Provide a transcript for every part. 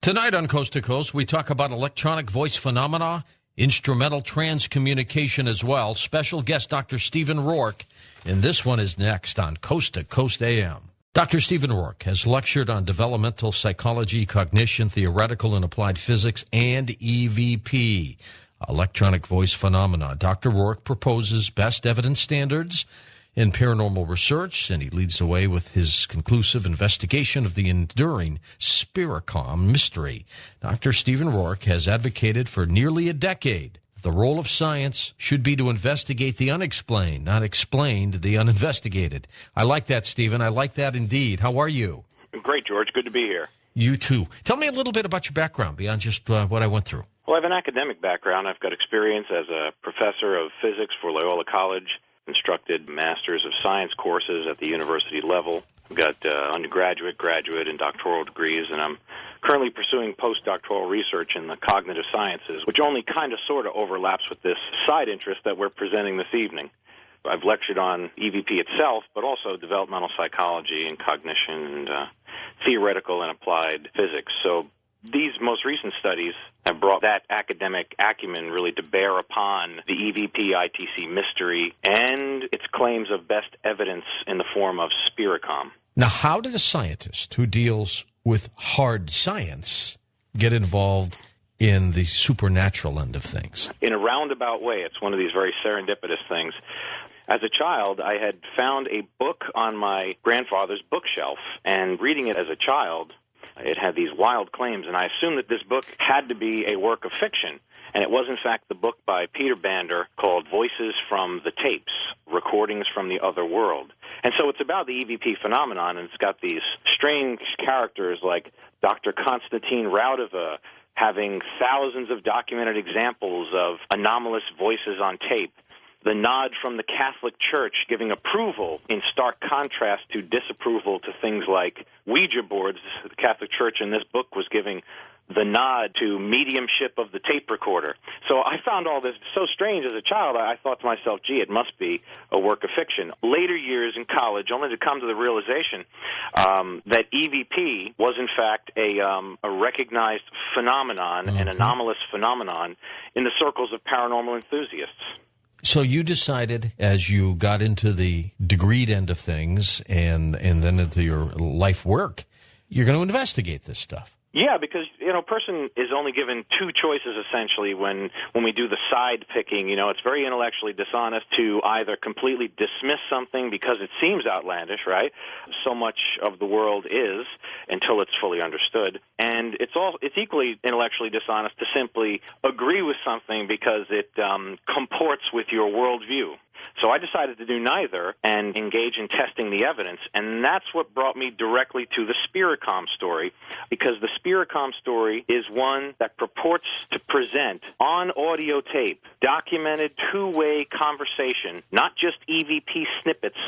Tonight on Coast to Coast, we talk about electronic voice phenomena, instrumental transcommunication as well. Special guest Dr. Stephen Rorke, and this one is next on Coast to Coast AM. Dr. Stephen Rorke has lectured on developmental psychology, cognition, theoretical and applied physics, and EVP, electronic voice phenomena. Dr. Rorke proposes best evidence standards in paranormal research, and he leads the way with his conclusive investigation of the enduring Spiricom mystery. Dr. Stephen Rorke has advocated for nearly a decade that the role of science should be to investigate the unexplained, not explained the uninvestigated. I like that, Stephen. I like that indeed. How are you? Great, George. Good to be here. You too. Tell me a little bit about your background beyond just what I went through. Well, I have an academic background. I've got experience as a professor of physics for Loyola College, instructed Masters of Science courses at the university level. I've got undergraduate, graduate, and doctoral degrees, and I'm currently pursuing postdoctoral research in the cognitive sciences, which only kind of sort of overlaps with this side interest that we're presenting this evening. I've lectured on EVP itself, but also developmental psychology and cognition and theoretical and applied physics. So these most recent studies have brought that academic acumen really to bear upon the EVP ITC mystery and its claims of best evidence in the form of Spiricom. Now, how did a scientist who deals with hard science get involved in the supernatural end of things? In a roundabout way, it's one of these very serendipitous things. As a child, I had found a book on my grandfather's bookshelf, and reading it as a child, it had these wild claims, and I assumed that this book had to be a work of fiction. And it was, in fact, the book by Peter Bander called Voices from the Tapes, Recordings from the Other World. And so it's about the EVP phenomenon, and it's got these strange characters like Dr. Konstantin Raudova having thousands of documented examples of anomalous voices on tape. The nod from the Catholic Church giving approval in stark contrast to disapproval to things like Ouija boards. The Catholic Church in this book was giving the nod to mediumship of the tape recorder. So I found all this so strange as a child, I thought to myself, gee, it must be a work of fiction. Later years in college, only to come to the realization that EVP was in fact a recognized phenomenon, an anomalous phenomenon in the circles of paranormal enthusiasts. So you decided, as you got into the degreed end of things and then into your life work, you're going to investigate this stuff. Yeah, because, a person is only given two choices, essentially, when we do the side picking. It's very intellectually dishonest to either completely dismiss something because it seems outlandish, right? So much of the world is until it's fully understood. And it's equally intellectually dishonest to simply agree with something because it comports with your worldview. So I decided to do neither and engage in testing the evidence, and that's what brought me directly to the Spiricom story, because the Spiricom story is one that purports to present on audio tape documented two-way conversation, not just EVP snippets,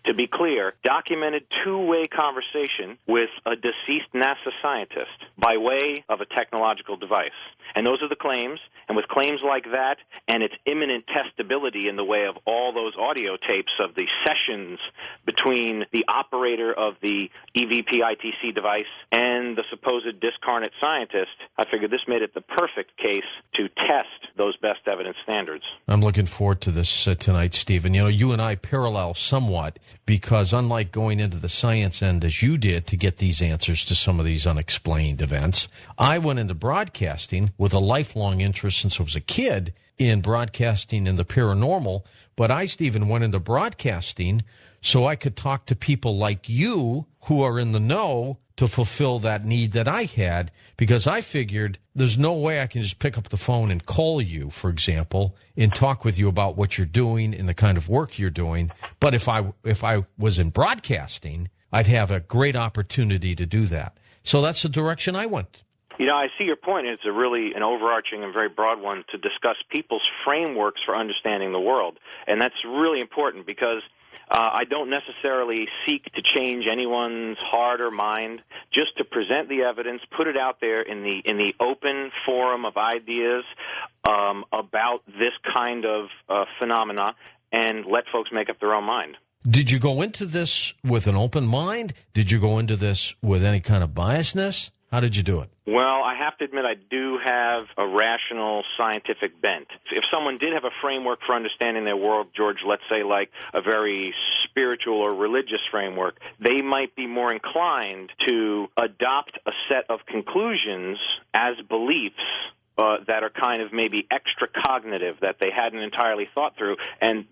to be clear, documented two-way conversation with a deceased NASA scientist by way of a technological device. And those are the claims, and with claims like that and its imminent testability in the way of all those audio tapes of the sessions between the operator of the EVP ITC device and the supposed discarnate scientist, I figured this made it the perfect case to test those best evidence standards. I'm looking forward to this tonight, Stephen. You and I parallel somewhat because unlike going into the science end as you did to get these answers to some of these unexplained events, I went into broadcasting with a lifelong interest since I was a kid in broadcasting and the paranormal, but I, Stephen, went into broadcasting so I could talk to people like you who are in the know to fulfill that need that I had, because I figured there's no way I can just pick up the phone and call you, for example, and talk with you about what you're doing and the kind of work you're doing. But if I was in broadcasting, I'd have a great opportunity to do that. So that's the direction I went. I see your point. It's really an overarching and very broad one to discuss people's frameworks for understanding the world. And that's really important because I don't necessarily seek to change anyone's heart or mind, just to present the evidence, put it out there in the open forum of ideas about this kind of phenomena, and let folks make up their own mind. Did you go into this with an open mind? Did you go into this with any kind of biasness? How did you do it? Well, I have to admit I do have a rational scientific bent. If someone did have a framework for understanding their world, George, let's say like a very spiritual or religious framework, they might be more inclined to adopt a set of conclusions as beliefs that are kind of maybe extra cognitive that they hadn't entirely thought through.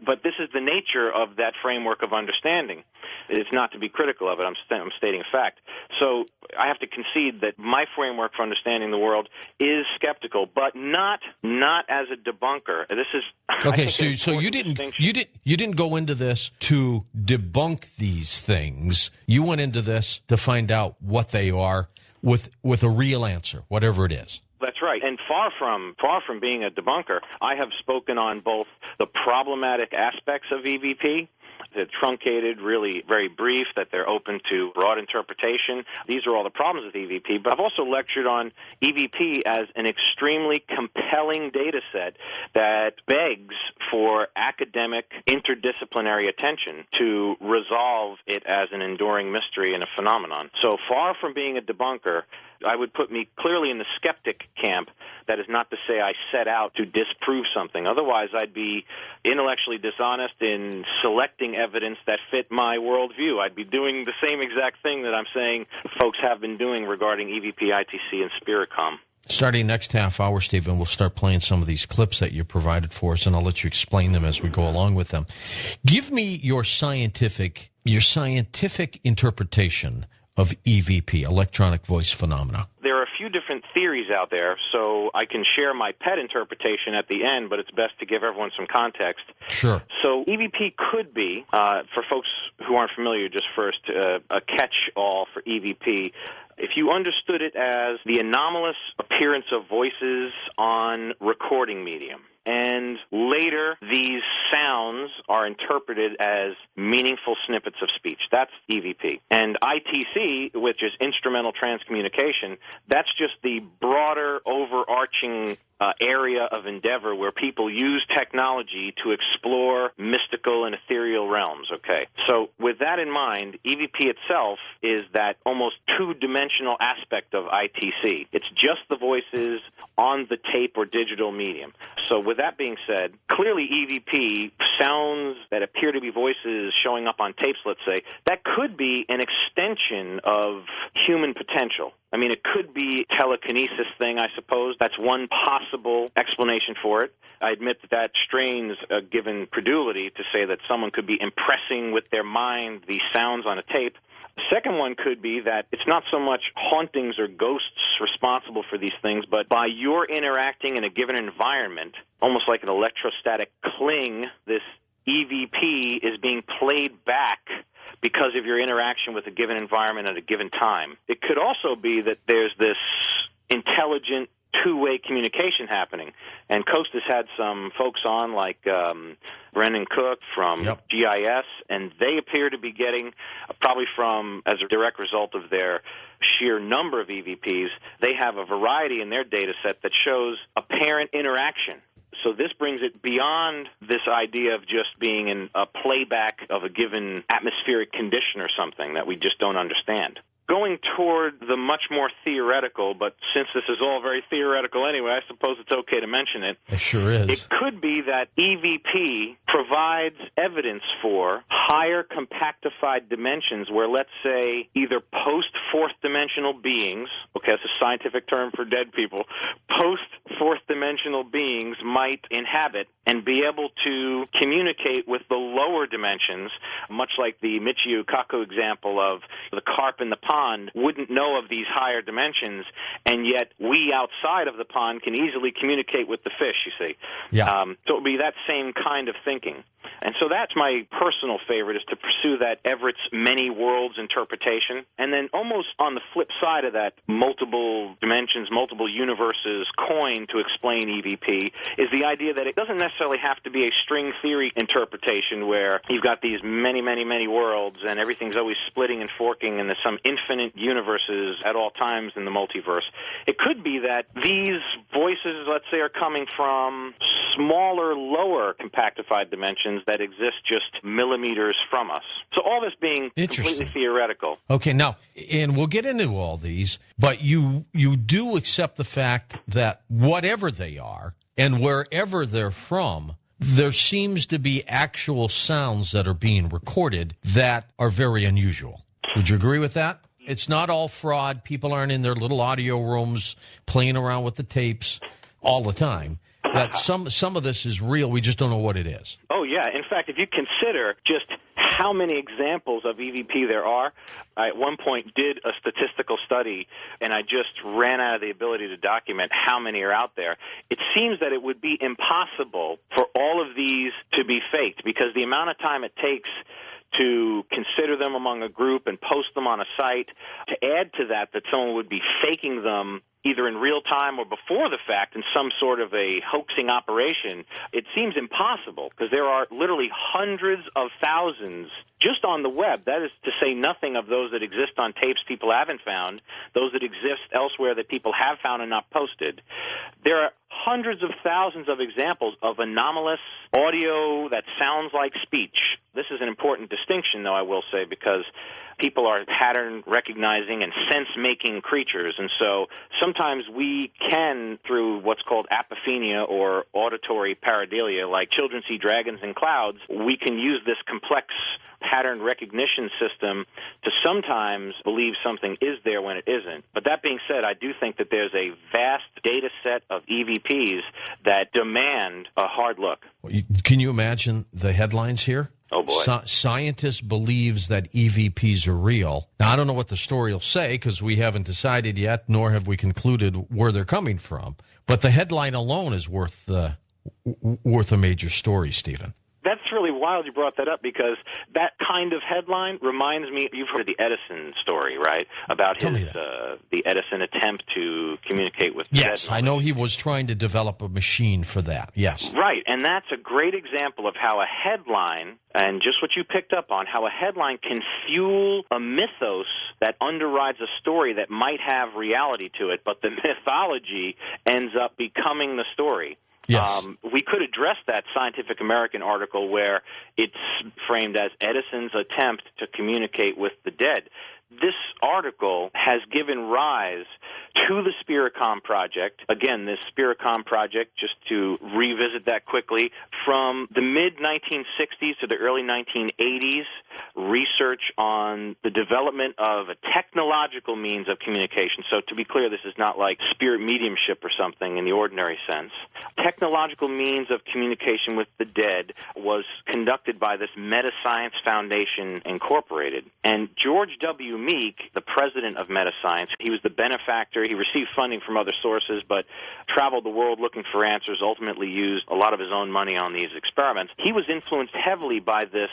But this is the nature of that framework of understanding. It's not to be critical of it. I'm stating a fact. So I have to concede that my framework for understanding the world is skeptical, but not as a debunker. This is okay. So you didn't go into this to debunk these things. You went into this to find out what they are with a real answer, whatever it is. That's right. And far from being a debunker, I have spoken on both the problematic aspects of EVP, the truncated, really very brief, that they're open to broad interpretation. These are all the problems with EVP. But I've also lectured on EVP as an extremely compelling data set that begs for academic interdisciplinary attention to resolve it as an enduring mystery and a phenomenon. So far from being a debunker, I would put me clearly in the skeptic camp. That is not to say I set out to disprove something. Otherwise, I'd be intellectually dishonest in selecting evidence that fit my worldview. I'd be doing the same exact thing that I'm saying folks have been doing regarding EVP, ITC, and Spiricom. Starting next half hour, Stephen, we'll start playing some of these clips that you provided for us, and I'll let you explain them as we go along with them. Give me your scientific interpretation of EVP, electronic voice phenomena. There are a few different theories out there, so I can share my pet interpretation at the end, but it's best to give everyone some context. Sure. So EVP could be, for folks who aren't familiar, just first, a catch-all for EVP. If you understood it as the anomalous appearance of voices on recording medium, and later these sounds are interpreted as meaningful snippets of speech. That's EVP. And ITC, which is instrumental transcommunication, that's just the broader, overarching area of endeavor where people use technology to explore mystical and ethereal realms. Okay, so with that in mind, EVP itself is that almost two-dimensional aspect of ITC. It's just the voices on the tape or digital medium. So with that being said, clearly EVP, sounds that appear to be voices showing up on tapes, let's say, that could be an extension of human potential. I mean, it could be a telekinesis thing, I suppose. That's one possible explanation for it. I admit that strains a given credulity to say that someone could be impressing with their mind the sounds on a tape. The second one could be that it's not so much hauntings or ghosts responsible for these things, but by your interacting in a given environment, almost like an electrostatic cling, this EVP is being played back because of your interaction with a given environment at a given time. It could also be that there's this intelligent two-way communication happening. And Coast has had some folks on like Brendan Cook from GIS, and they appear to be getting, probably from, as a direct result of their sheer number of EVPs, they have a variety in their data set that shows apparent interaction. So this brings it beyond this idea of just being in a playback of a given atmospheric condition or something that we just don't understand. Going toward the much more theoretical, but since this is all very theoretical anyway, I suppose it's okay to mention it. It sure is. It could be that EVP provides evidence for higher compactified dimensions where, let's say, either post-fourth dimensional beings, okay, that's a scientific term for dead people, post-fourth dimensional beings might inhabit and be able to communicate with the lower dimensions, much like the Michio Kaku example of the carp in the pond wouldn't know of these higher dimensions, and yet we outside of the pond can easily communicate with the fish, you see. Yeah. So it would be that same kind of thinking. And so that's my personal favorite, is to pursue that Everett's many worlds interpretation. And then almost on the flip side of that multiple dimensions, multiple universes coin to explain EVP is the idea that it doesn't necessarily have to be a string theory interpretation where you've got these many, many, many worlds and everything's always splitting and forking and there's some infinite universes at all times in the multiverse. It could be that these voices, let's say, are coming from smaller, lower compactified dimensions Edisons that exist just millimeters from us. So all this being completely theoretical. Okay, now, and we'll get into all these, but you do accept the fact that whatever they are and wherever they're from, there seems to be actual sounds that are being recorded that are very unusual. Would you agree with that? It's not all fraud. People aren't in their little audio rooms playing around with the tapes all the time. That some of this is real. We just don't know what it is. Oh, yeah. In fact, if you consider just how many examples of EVP there are, I at one point did a statistical study, and I just ran out of the ability to document how many are out there. It seems that it would be impossible for all of these to be faked, because the amount of time it takes to consider them among a group and post them on a site, to add to that someone would be faking them either in real time or before the fact in some sort of a hoaxing operation, it seems impossible, because there are literally hundreds of thousands just on the web. That is to say nothing of those that exist on tapes people haven't found, those that exist elsewhere that people have found and not posted. There are hundreds of thousands of examples of anomalous audio that sounds like speech. This is an important distinction, though, I will say, because people are pattern recognizing and sense-making creatures, and so sometimes we can, through what's called apophenia or auditory pareidolia, like children see dragons in clouds, we can use this complex pattern recognition system to sometimes believe something is there when it isn't. But that being said, I do think that there's a vast data set of EVPs that demand a hard look. Can you imagine the headlines here? Oh, boy. Scientist believes that EVPs are real. Now, I don't know what the story will say, because we haven't decided yet, nor have we concluded where they're coming from. But the headline alone is worth a major story, Stephen. That's really wild you brought that up, because that kind of headline reminds me, you've heard the Edison story, right? About the Edison attempt to communicate with Yes, I know he was trying to develop a machine for that, yes. Right, and that's a great example of how a headline, and just what you picked up on, how a headline can fuel a mythos that underrides a story that might have reality to it, but the mythology ends up becoming the story. Yes. We could address that Scientific American article where it's framed as Edison's attempt to communicate with the dead. This article has given rise to the Spiricom project. Again, this Spiricom project, just to revisit that quickly, from the mid-1960s to the early 1980s, research on the development of a technological means of communication. So to be clear, this is not like spirit mediumship or something in the ordinary sense. Technological means of communication with the dead was conducted by this Metascience Foundation Incorporated. And George W. Meek, the president of Metascience, he was the benefactor. He received funding from other sources, but traveled the world looking for answers, ultimately used a lot of his own money on these experiments. He was influenced heavily by this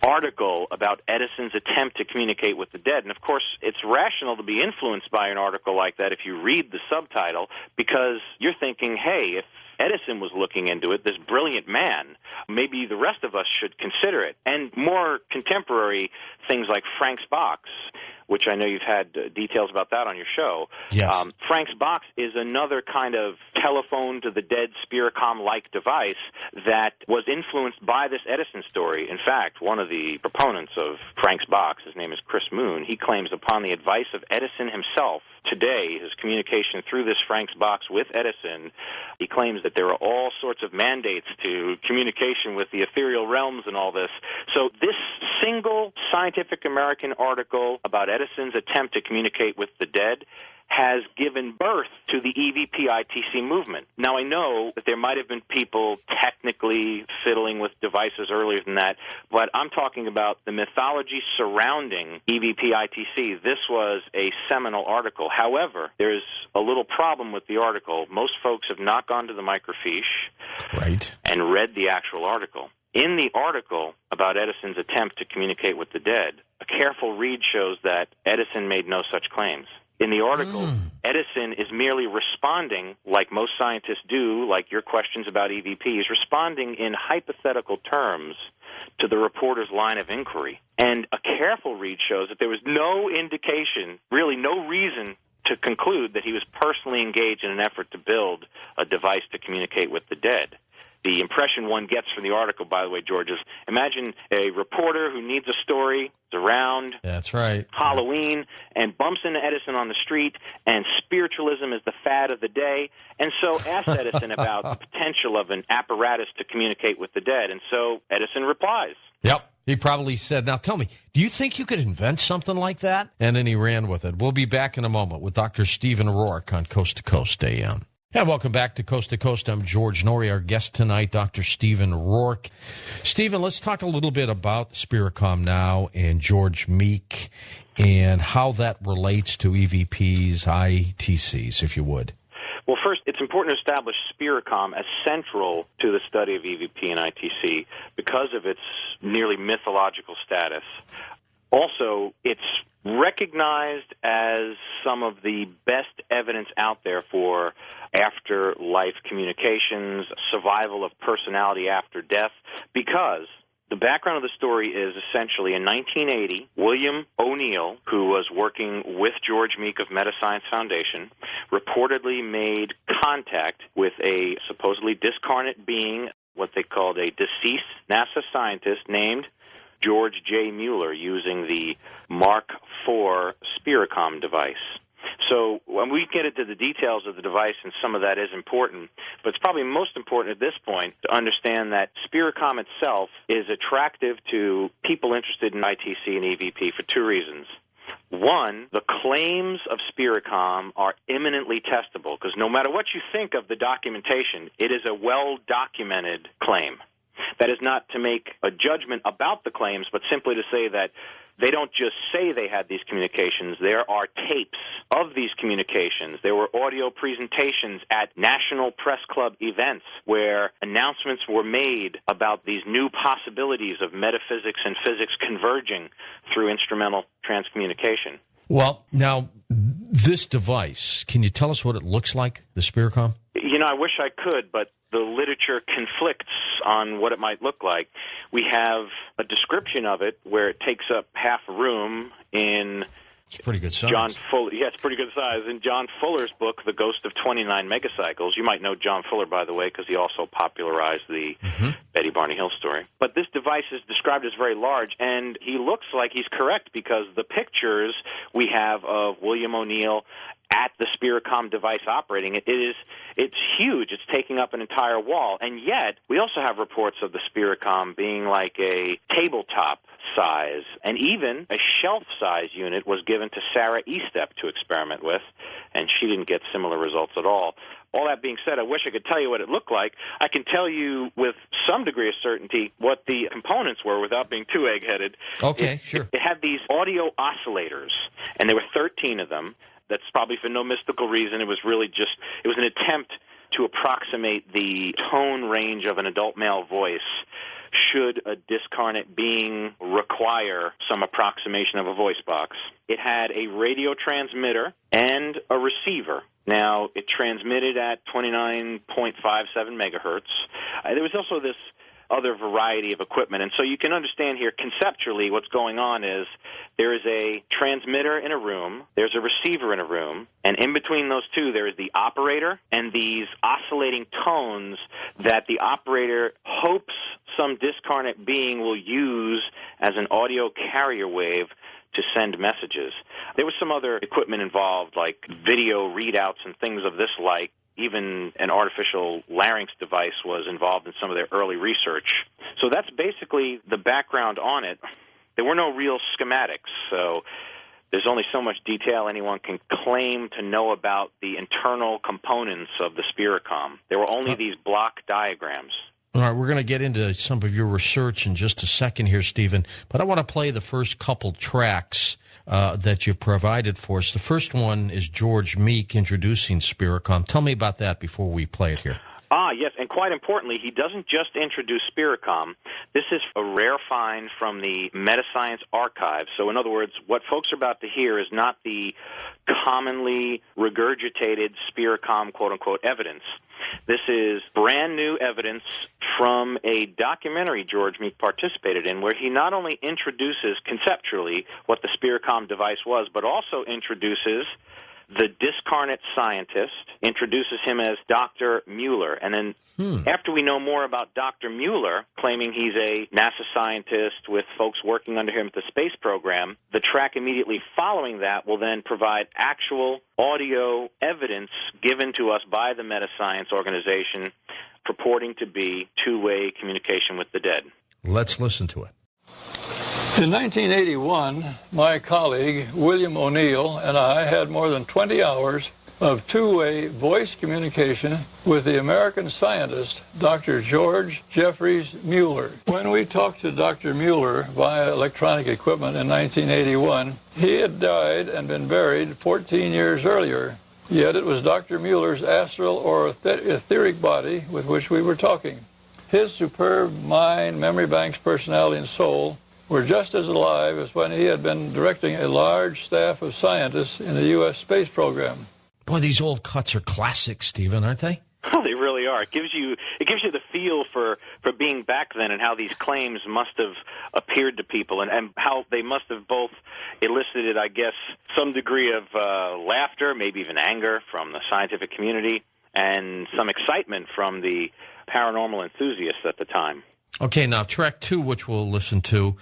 article about Edison's attempt to communicate with the dead. And, of course, it's rational to be influenced by an article like that if you read the subtitle, because you're thinking, hey, if Edison was looking into it, this brilliant man, maybe the rest of us should consider it. And more contemporary things like Frank's box, which I know you've had details about that on your show. Yes. Frank's box is another kind of telephone to the dead Spiricom-like device that was influenced by this Edison story. In fact, one of the proponents of Frank's box, his name is Chris Moon, he claims upon the advice of Edison himself, today, his communication through this Frank's box with Edison, he claims that there are all sorts of mandates to communication with the ethereal realms and all this. So this single Scientific American article about Edison's attempt to communicate with the dead has given birth to the EVP-ITC movement. Now, I know that there might have been people technically fiddling with devices earlier than that, but I'm talking about the mythology surrounding EVP-ITC. This was a seminal article. However, there's a little problem with the article. Most folks have not gone to the microfiche and read the actual article. In the article about Edison's attempt to communicate with the dead, a careful read shows that Edison made no such claims. In the article, Edison is merely responding, like most scientists do, like your questions about EVP, is responding in hypothetical terms to the reporter's line of inquiry. And a careful read shows that there was no indication, really no reason to conclude that he was personally engaged in an effort to build a device to communicate with the dead. the impression one gets from the article, by the way, George, is imagine a reporter who needs a story, is around That's right. Halloween, and bumps into Edison on the street, and spiritualism is the fad of the day, and so asks Edison about the potential of an apparatus to communicate with the dead, and so Edison replies. Yep. He probably said, now tell me, do you think you could invent something like that? And then he ran with it. We'll be back in a moment with Dr. Stephen Rorke on Coast to Coast AM. And welcome back to Coast. I'm George Noory. Our guest tonight, Dr. Stephen Rorke. Stephen, let's talk a little bit about Spiricom now and George Meek and how that relates to EVPs, ITCs, if you would. Well, first, it's important to establish Spiricom as central to the study of EVP and ITC because of its nearly mythological status. Also, it's recognized as some of the best evidence out there for afterlife communications, survival of personality after death, because the background of the story is essentially in 1980, William O'Neill, who was working with George Meek of Metascience Foundation, reportedly made contact with a supposedly discarnate being, what they called a deceased NASA scientist named George J. Mueller, using the Mark IV Spiricom device. So when we get into the details of the device, and some of that is important, but it's probably most important at this point to understand that Spiricom itself is attractive to people interested in ITC and EVP for two reasons. One, the claims of Spiricom are imminently testable, because no matter what you think of the documentation, it is a well-documented claim. That is not to make a judgment about the claims, but simply to say that they don't just say they had these communications. There are tapes of these communications. There were audio presentations at National Press Club events where announcements were made about these new possibilities of metaphysics and physics converging through instrumental transcommunication. Well, now, this device, can you tell us what it looks like, the Spiricom? You know, I wish I could, but the literature conflicts on what it might look like. We have a description of it where it takes up half a room in It's pretty good size. John Fuller. Yeah, it's pretty good size. In John Fuller's book, The Ghost of 29 Megacycles, you might know John Fuller, by the way, because he also popularized the Betty Barney Hill story. But this device is described as very large, and he looks like he's correct because the pictures we have of William O'Neill at the Spiricom device operating, it's huge. It's taking up an entire wall. And yet, we also have reports of the Spiricom being like a tabletop size, and even a shelf-size unit was given to Sarah Estep to experiment with, and she didn't get similar results at all. All that being said, I wish I could tell you what it looked like. I can tell you with some degree of certainty what the components were without being too egg-headed. Okay, sure. It had these audio oscillators, and there were 13 of them. That's probably for no mystical reason. It was really just, it was an attempt to approximate the tone range of an adult male voice should a discarnate being require some approximation of a voice box. It had a radio transmitter and a receiver. Now, it transmitted at 29.57 megahertz. There was also this other variety of equipment. And so you can understand here conceptually what's going on is there is a transmitter in a room, there's a receiver in a room, and in between those two there is the operator and these oscillating tones that the operator hopes some discarnate being will use as an audio carrier wave to send messages. There was some other equipment involved, like video readouts and things of this like. Even an artificial larynx device was involved in some of their early research. So that's basically the background on it. There were no real schematics, so there's only so much detail anyone can claim to know about the internal components of the Spiricom. There were only these block diagrams. All right, we're going to get into some of your research in just a second here, Stephen, but I want to play the first couple tracks that you provided for us. The first one is George Meek introducing Spiricom. Tell me about that before we play it here. Yes, and quite importantly, he doesn't just introduce Spiricom. This is a rare find from the Metascience archive. So in other words, what folks are about to hear is not the commonly regurgitated Spiricom quote-unquote evidence. This is brand new evidence from a documentary George Meek participated in where he not only introduces conceptually what the Spiricom device was, but also introduces the discarnate scientist, introduces him as Dr. Mueller. And then after we know more about Dr. Mueller, claiming he's a NASA scientist with folks working under him at the space program, the track immediately following that will then provide actual audio evidence given to us by the Metascience organization purporting to be two-way communication with the dead. Let's listen to it. In 1981, my colleague William O'Neill and I had more than 20 hours of two-way voice communication with the American scientist, Dr. George Jeffries Mueller. When we talked to Dr. Mueller via electronic equipment in 1981, he had died and been buried 14 years earlier. Yet it was Dr. Mueller's astral or etheric body with which we were talking. His superb mind, memory banks, personality, and soul were just as alive as when he had been directing a large staff of scientists in the U.S. space program. Boy, these old cuts are classics, Stephen, aren't they? Oh, they really are. It gives you the feel for being back then and how these claims must have appeared to people and how they must have both elicited, I guess, some degree of laughter, maybe even anger from the scientific community, and some excitement from the paranormal enthusiasts at the time. Okay, now track 2, which we'll listen to,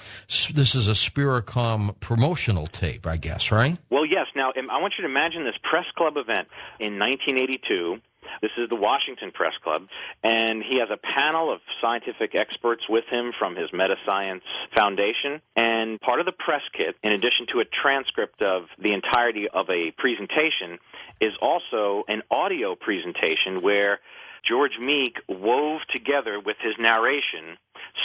this is a Spiricom promotional tape, I guess, right? Well, yes. Now, I want you to imagine this press club event in 1982. This is the Washington Press Club, and he has a panel of scientific experts with him from his Metascience Foundation. And part of the press kit, in addition to a transcript of the entirety of a presentation, is also an audio presentation where George Meek wove together with his narration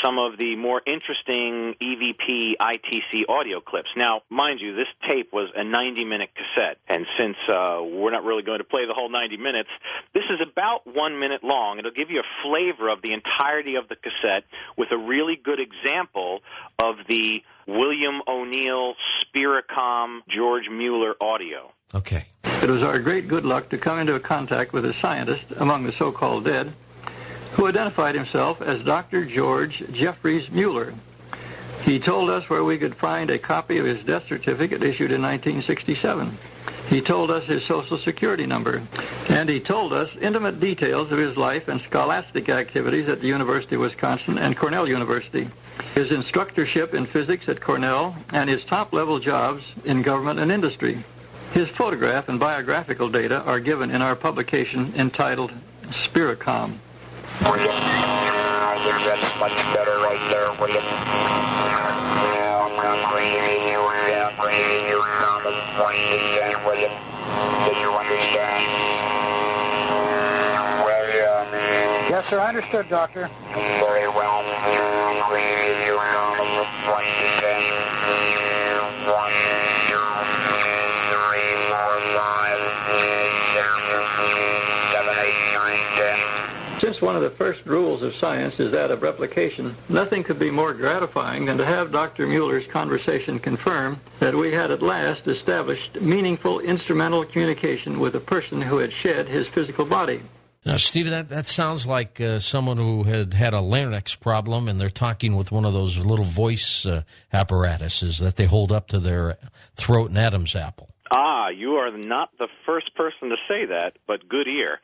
some of the more interesting EVP ITC audio clips. Now, mind you, this tape was a 90-minute cassette, and since we're not really going to play the whole 90 minutes, this is about 1 minute long. It'll give you a flavor of the entirety of the cassette with a really good example of the William O'Neill Spiricom George Mueller audio. Okay. It was our great good luck to come into contact with a scientist among the so-called dead who identified himself as Dr. George Jeffries Mueller. He told us where we could find a copy of his death certificate issued in 1967. He told us his Social Security number, and he told us intimate details of his life and scholastic activities at the University of Wisconsin and Cornell University, his instructorship in physics at Cornell, and his top-level jobs in government and industry. His photograph and biographical data are given in our publication entitled Spiricom. William, I think that's much better right there, William. William, do you understand? William. Yes, sir, I understood, Doctor. Very well. Since one of the first rules of science is that of replication, nothing could be more gratifying than to have Dr. Mueller's conversation confirm that we had at last established meaningful instrumental communication with a person who had shed his physical body. Now, Steve, that sounds like someone who had a larynx problem, and they're talking with one of those little voice apparatuses that they hold up to their throat and Adam's apple. Ah, you are not the first person to say that, but good ear.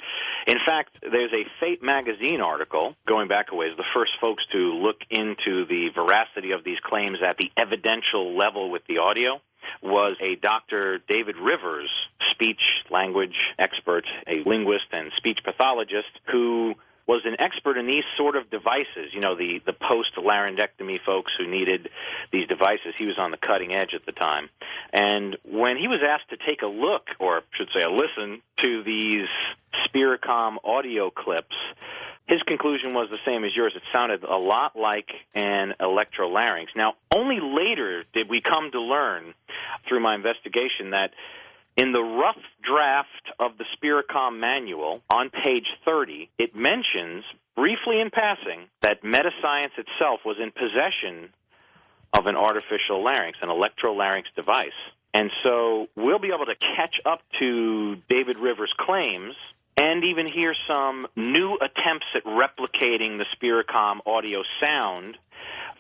In fact, there's a Fate magazine article, going back a ways, the first folks to look into the veracity of these claims at the evidential level with the audio was a Dr. David Rivers, speech language expert, a linguist and speech pathologist, who was an expert in these sort of devices, you know, the post-laryngectomy folks who needed these devices. He was on the cutting edge at the time. And when he was asked to take a look, or I should say a listen, to these Spiricom audio clips, his conclusion was the same as yours. It sounded a lot like an electrolarynx. Now, only later did we come to learn through my investigation that in the rough draft of the Spiricom manual, on page 30, it mentions, briefly in passing, that Metascience itself was in possession of an artificial larynx, an electrolarynx device. And so we'll be able to catch up to David Rivers' claims and even hear some new attempts at replicating the Spiricom audio sound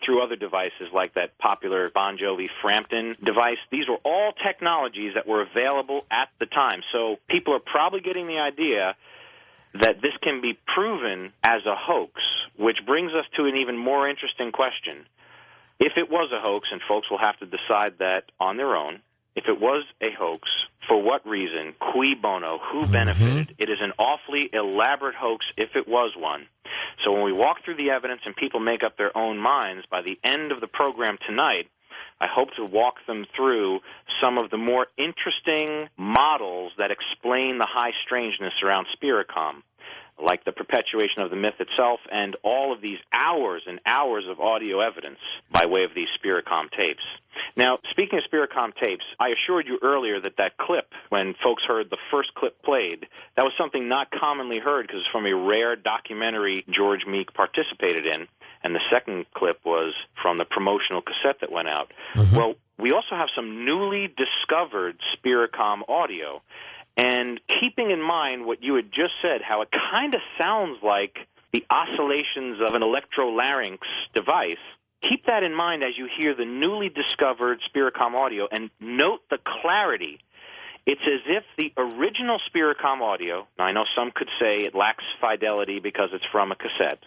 through other devices like that popular Bon Jovi Frampton device. These were all technologies that were available at the time. So people are probably getting the idea that this can be proven as a hoax, which brings us to an even more interesting question. If it was a hoax, and folks will have to decide that on their own, if it was a hoax, for what reason, cui bono, who benefited? It is an awfully elaborate hoax if it was one. So when we walk through the evidence and people make up their own minds, by the end of the program tonight, I hope to walk them through some of the more interesting models that explain the high strangeness around Spiricom, like the perpetuation of the myth itself and all of these hours and hours of audio evidence by way of these Spiricom tapes. Now, speaking of Spiricom tapes, I assured you earlier that that clip, when folks heard the first clip played, that was something not commonly heard because it's from a rare documentary George Meek participated in, and the second clip was from the promotional cassette that went out. Well, we also have some newly discovered Spiricom audio. And keeping in mind what you had just said, how it kind of sounds like the oscillations of an electrolarynx device, keep that in mind as you hear the newly discovered Spiricom audio, and note the clarity. It's as if the original Spiricom audio, now I know some could say it lacks fidelity because it's from a cassette,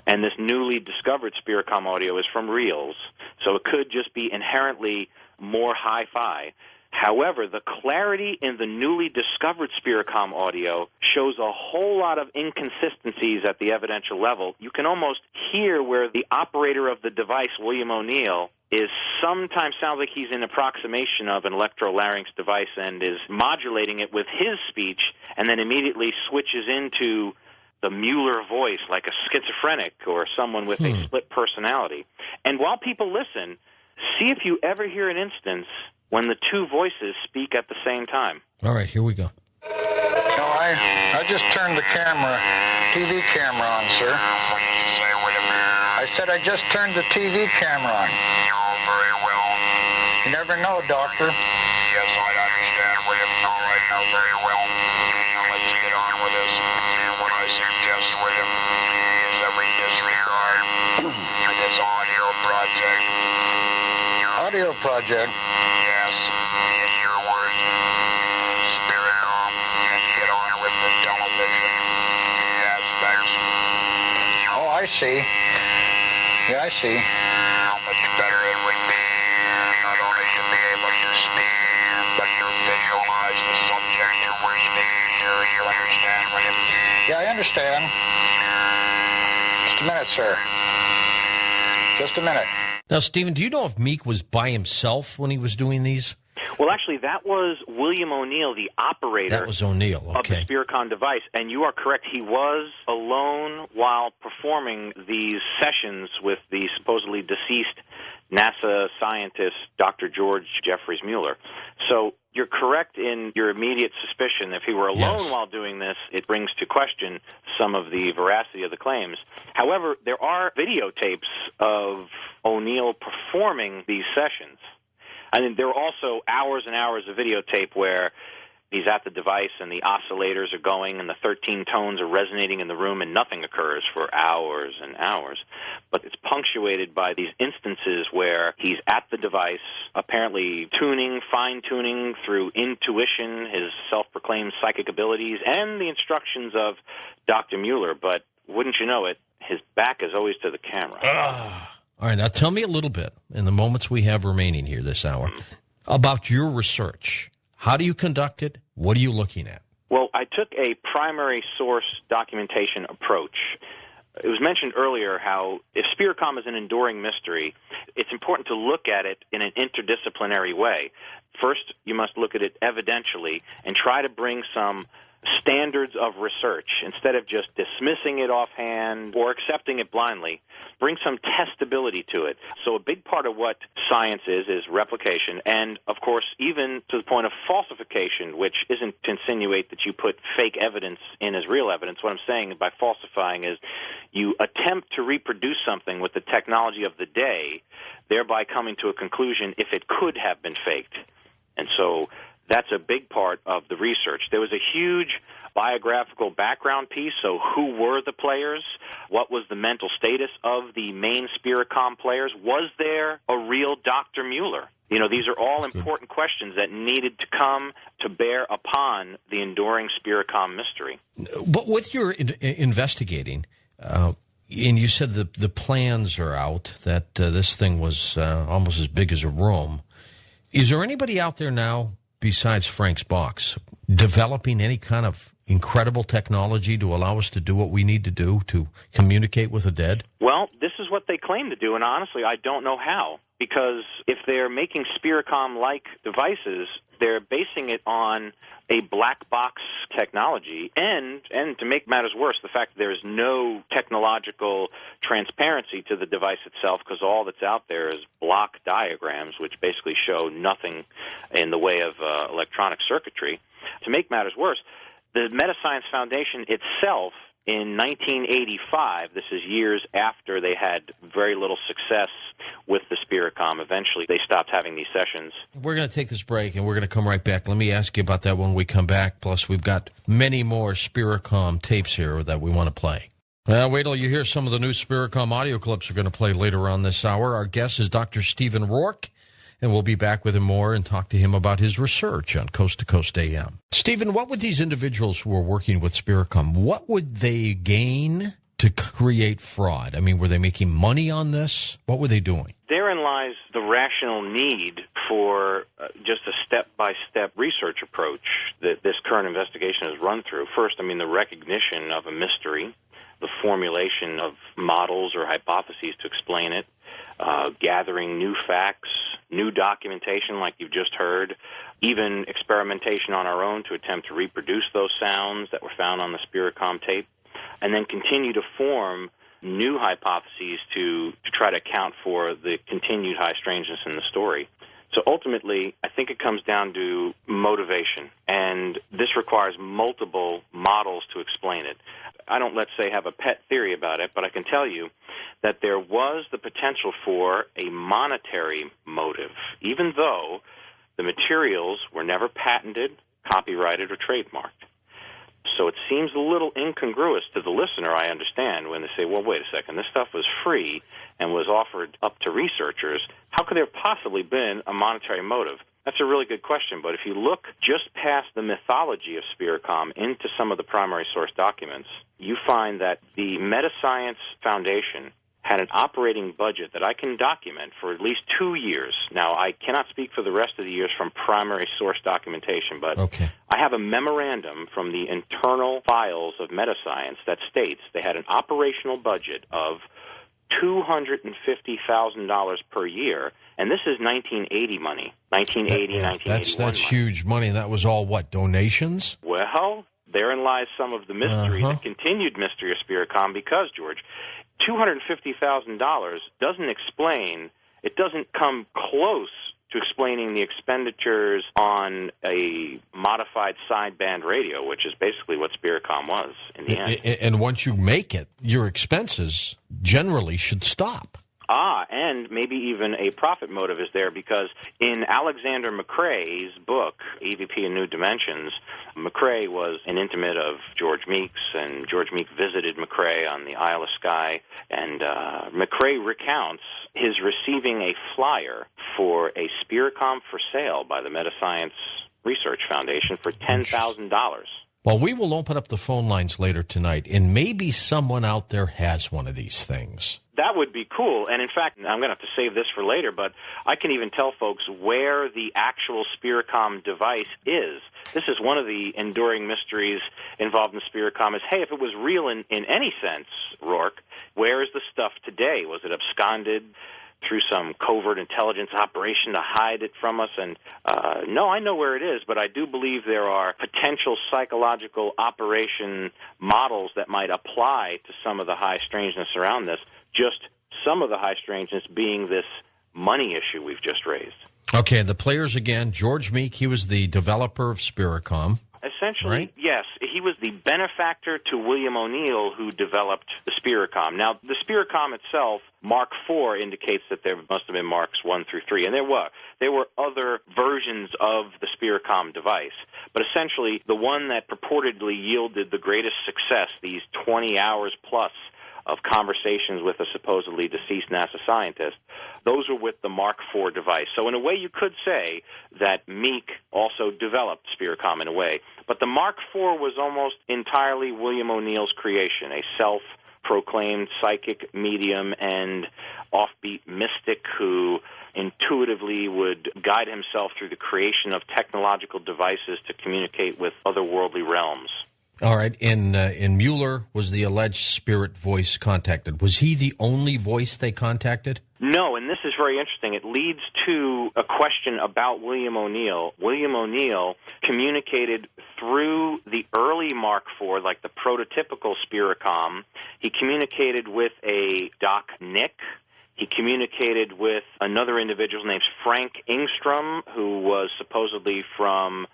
and this newly discovered Spiricom audio is from reels, so it could just be inherently more hi-fi. However, the clarity in the newly discovered Spiricom audio shows a whole lot of inconsistencies at the evidential level. You can almost hear where the operator of the device, William O'Neill, is sometimes sounds like he's in approximation of an electrolarynx device and is modulating it with his speech, and then immediately switches into the Mueller voice like a schizophrenic or someone with a split personality. And while people listen, see if you ever hear an instance when the two voices speak at the same time. All right, here we go. No, I just turned the TV camera on, sir. What did you say, William? I said I just turned the TV camera on. Oh, very well. You never know, Doctor. Yes, I understand, William. All right, now, very well. Now, let's get on with this. What I suggest, William, is that we disregard this audio project. Audio project? Yes, in your words, Spiricom, and get on with the television aspects. Oh, I see. Yeah, I see. How much better it would be not only to be able to speak, but to visualize the subject you were speaking to. You understand, William? Yeah, I understand. Just a minute, sir. Just a minute. Now, Stephen, do you know if Meek was by himself when he was doing these? Well, actually, that was William O'Neill, the operator That was O'Neill, of the okay. Spiricom device. And you are correct. He was alone while performing these sessions with the supposedly deceased NASA scientist, Dr. George Jeffries Mueller. So you're correct in your immediate suspicion. If he were alone while doing this, it brings to question some of the veracity of the claims. However, there are videotapes of O'Neill performing these sessions. I mean, there are also hours and hours of videotape where he's at the device and the oscillators are going and the 13 tones are resonating in the room and nothing occurs for hours and hours. But it's punctuated by these instances where he's at the device, apparently tuning, fine-tuning through intuition, his self-proclaimed psychic abilities, and the instructions of Dr. Mueller. But wouldn't you know it, his back is always to the camera. All right, now tell me a little bit, in the moments we have remaining here this hour, about your research. How do you conduct it? What are you looking at? Well, I took a primary source documentation approach. It was mentioned earlier how if Spiricom is an enduring mystery, it's important to look at it in an interdisciplinary way. First, you must look at it evidentially and try to bring some standards of research. Instead of just dismissing it offhand or accepting it blindly, bring some testability to it. So a big part of what science is replication, and, of course, even to the point of falsification, which isn't to insinuate that you put fake evidence in as real evidence. What I'm saying by falsifying is you attempt to reproduce something with the technology of the day, thereby coming to a conclusion if it could have been faked. And so That's a big part of the research. There was a huge biographical background piece, so who were the players? What was the mental status of the main Spiricom players? Was there a real Dr. Mueller? You know, these are all important questions that needed to come to bear upon the enduring Spiricom mystery. But with your investigating, and you said the plans are out, that this thing was almost as big as a room. Is there anybody out there now, besides Frank's box, developing any kind of incredible technology to allow us to do what we need to do to communicate with the dead? Well, this is what they claim to do, and honestly, I don't know how. Because if they're making Spiricom-like devices, they're basing it on a black box technology, and to make matters worse, the fact that there's no technological transparency to the device itself, because all that's out there is block diagrams, which basically show nothing in the way of electronic circuitry. To make matters worse, the Metascience Foundation itself, in 1985, this is years after they had very little success with the Spiricom. Eventually, they stopped having these sessions. We're going to take this break, and we're going to come right back. Let me ask you about that when we come back. Plus, we've got many more Spiricom tapes here that we want to play. Wait till you hear some of the new Spiricom audio clips we're going to play later on this hour. Our guest is Dr. Stephen Rorke, and we'll be back with him more and talk to him about his research on Coast to Coast AM. Stephen, what would these individuals who are working with Spiricom, what would they gain to create fraud? I mean, were they making money on this? What were they doing? Therein lies the rational need for just a step-by-step research approach that this current investigation has run through. First, I mean, the recognition of a mystery, the formulation of models or hypotheses to explain it, gathering new facts, new documentation like you've just heard, even experimentation on our own to attempt to reproduce those sounds that were found on the Spiricom tape, and then continue to form new hypotheses to try to account for the continued high strangeness in the story. So ultimately, I think it comes down to motivation, and this requires multiple models to explain it. I don't, let's say, have a pet theory about it, but I can tell you that there was the potential for a monetary motive, even though the materials were never patented, copyrighted, or trademarked. So it seems a little incongruous to the listener, I understand, when they say, well, wait a second, this stuff was free and was offered up to researchers. How could there have possibly been a monetary motive? That's a really good question, but if you look just past the mythology of Spiricom into some of the primary source documents, you find that the Metascience Foundation had an operating budget that I can document for at least 2 years. Now, I cannot speak for the rest of the years from primary source documentation, but I have a memorandum from the internal files of Metascience that states they had an operational budget of $250,000 per year, and this is 1980 money, 1980, 1981 That's huge money. That was all, what, donations? Well, therein lies some of the mystery, the continued mystery of Spiricom, because, George, $250,000 doesn't explain, it doesn't come close to explaining the expenditures on a modified sideband radio, which is basically what Spiricom was in the end. And once you make it, your expenses generally should stop. And maybe even a profit motive is there, because in Alexander McCrae's book, EVP in New Dimensions, McCrae was an intimate of George Meek's, and George Meek visited McCrae on the Isle of Skye, and McCrae recounts his receiving a flyer for a Spiricom for sale by the Metascience Research Foundation for $10,000. Well, we will open up the phone lines later tonight, and maybe someone out there has one of these things. That would be cool. And in fact, I'm going to have to save this for later, but I can even tell folks where the actual Spiricom device is. This is one of the enduring mysteries involved in Spiricom is, hey, if it was real in any sense, Rorke, where is the stuff today? Was it absconded through some covert intelligence operation to hide it from us? And no, I know where it is, but I do believe there are potential psychological operation models that might apply to some of the high strangeness around this, just some of the high strangeness being this money issue we've just raised. Okay, the players again, George Meek, he was the developer of Spiricom. Essentially, right? Yes. He was the the benefactor to William O'Neill, who developed the Spiricom. Now, the Spiricom itself, Mark IV, indicates that there must have been Marks 1 through 3, and there were other versions of the Spiricom device. But essentially, the one that purportedly yielded the greatest success, these 20 hours plus of conversations with a supposedly deceased NASA scientist, those were with the Mark IV device. So in a way, you could say that Meek also developed Spiricom in a way. But the Mark IV was almost entirely William O'Neill's creation, a self-proclaimed psychic medium and offbeat mystic who intuitively would guide himself through the creation of technological devices to communicate with otherworldly realms. All right. In Mueller, was the alleged spirit voice contacted? Was he the only voice they contacted? No, and this is very interesting. It leads to a question about William O'Neill. William O'Neill communicated through the early Mark IV, like the prototypical Spiricom. He communicated with a Doc Nick. He communicated with another individual named Frank Ingstrom, who was supposedly from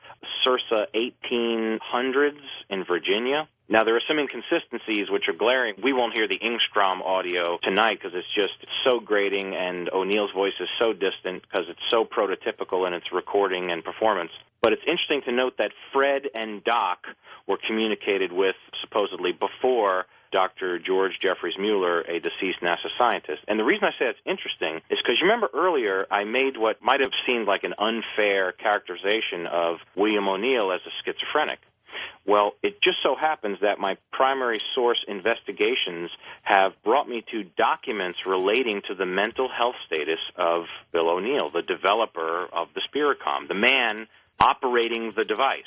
circa 1800s in Virginia. Now, there are some inconsistencies which are glaring. We won't hear the Ingstrom audio tonight because it's just so grating, and O'Neill's voice is so distant because it's so prototypical in its recording and performance. But it's interesting to note that Fred and Doc were communicated with supposedly before Dr. George Jeffreys Mueller, a deceased NASA scientist. And the reason I say it's interesting is because you remember earlier I made what might have seemed like an unfair characterization of William O'Neill as a schizophrenic. Well, it just so happens that my primary source investigations have brought me to documents relating to the mental health status of Bill O'Neill, the developer of the Spiricom, the man operating the device.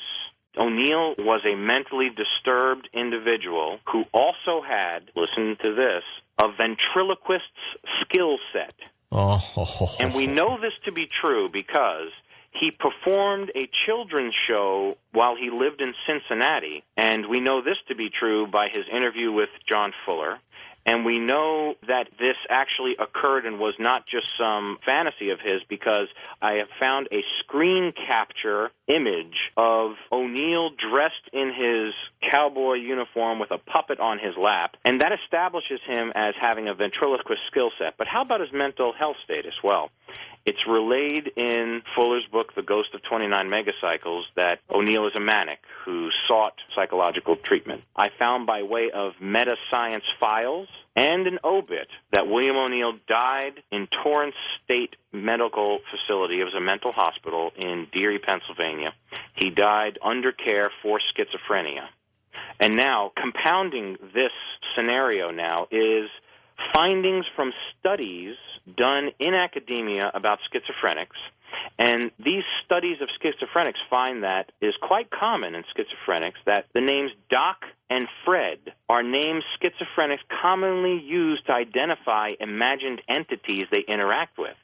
O'Neill was a mentally disturbed individual who also had, listen to this, a ventriloquist's skill set. Oh. And we know this to be true because he performed a children's show while he lived in Cincinnati, and we know this to be true by his interview with John Fuller. And we know that this actually occurred and was not just some fantasy of his, because I have found a screen capture image of O'Neill dressed in his cowboy uniform with a puppet on his lap, and that establishes him as having a ventriloquist skill set. But how about his mental health status? Well, it's relayed in Fuller's book, The Ghost of 29 Megacycles, that O'Neill is a manic who sought psychological treatment. I found by way of meta-science files and an obit that William O'Neill died in Torrance State Medical Facility. It was a mental hospital in Deary, Pennsylvania. He died under care for schizophrenia. And now, compounding this scenario now is findings from studies done in academia about schizophrenics, and these studies of schizophrenics find that it is quite common in schizophrenics that the names Doc and Fred are names schizophrenics commonly use to identify imagined entities they interact with.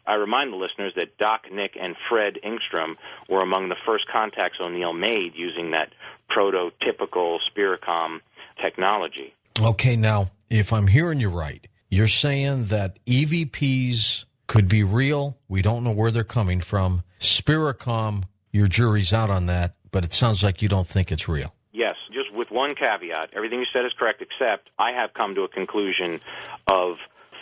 I remind the listeners that Doc, Nick, and Fred Ingstrom were among the first contacts O'Neill made using that prototypical Spiricom technology. Okay, now, if I'm hearing you right, you're saying that EVPs could be real. We don't know where they're coming from. Spiricom, your jury's out on that, but it sounds like you don't think it's real. Yes, just with one caveat. Everything you said is correct, except I have come to a conclusion of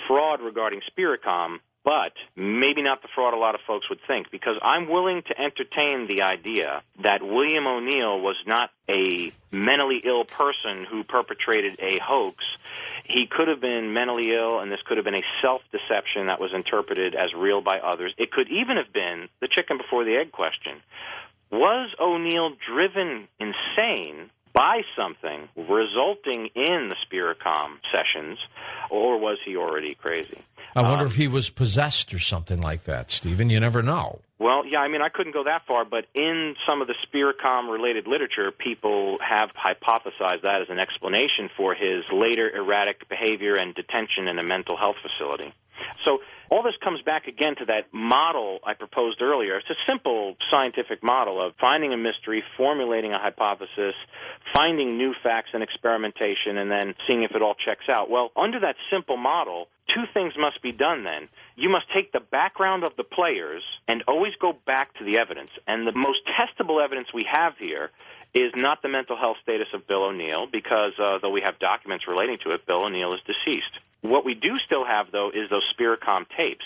fraud regarding Spiricom, but maybe not the fraud a lot of folks would think, because I'm willing to entertain the idea that William O'Neill was not a mentally ill person who perpetrated a hoax. He could have been mentally ill, and this could have been a self-deception that was interpreted as real by others. It could even have been the chicken before the egg question. Was O'Neill driven insane by something resulting in the Spiricom sessions, or was he already crazy? I wonder if he was possessed or something like that, Stephen. You never know. Well, yeah, I mean, I couldn't go that far, but in some of the Spiricom-related literature, people have hypothesized that as an explanation for his later erratic behavior and detention in a mental health facility. So all this comes back again to that model I proposed earlier. It's a simple scientific model of finding a mystery, formulating a hypothesis, finding new facts in experimentation, and then seeing if it all checks out. Well, under that simple model, two things must be done then. You must take the background of the players and always go back to the evidence. And the most testable evidence we have here is not the mental health status of Bill O'Neill because, though we have documents relating to it, Bill O'Neill is deceased. What we do still have, though, is those Spiricom tapes.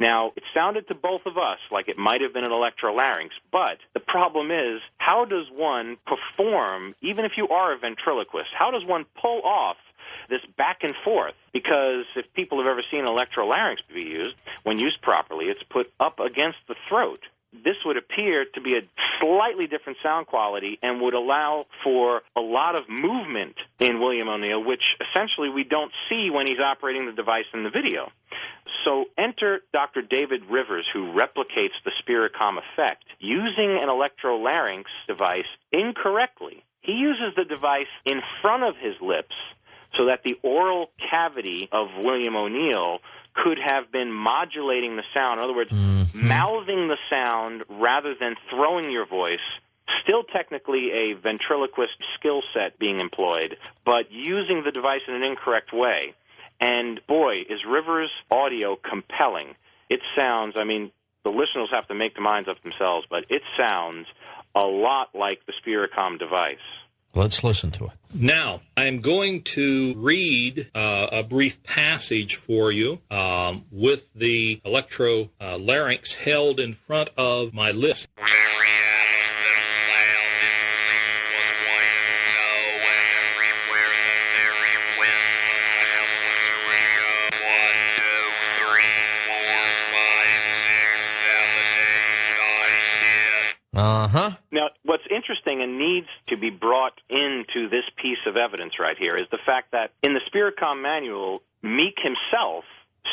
Now, it sounded to both of us like it might have been an electrolarynx, but the problem is, how does one perform, even if you are a ventriloquist, how does one pull off this back and forth? Because if people have ever seen electrolarynx be used, when used properly, it's put up against the throat. This would appear to be a slightly different sound quality and would allow for a lot of movement in William O'Neill, which essentially we don't see when he's operating the device in the video. So enter Dr. David Rivers, who replicates the Spiricom effect using an electrolarynx device incorrectly. He uses the device in front of his lips so that the oral cavity of William O'Neill could have been modulating the sound. In other words, mouthing the sound rather than throwing your voice. Still technically a ventriloquist skill set being employed, but using the device in an incorrect way. And boy, is Rivers' audio compelling. It sounds, I mean, the listeners have to make their minds up themselves, but it sounds a lot like the Spiricom device. Let's listen to it. Now, I'm going to read a brief passage for you with the electrolarynx held in front of my lips. Uh-huh. Now, what's interesting and needs to be brought into this piece of evidence right here is the fact that in the Spiricom manual, Meek himself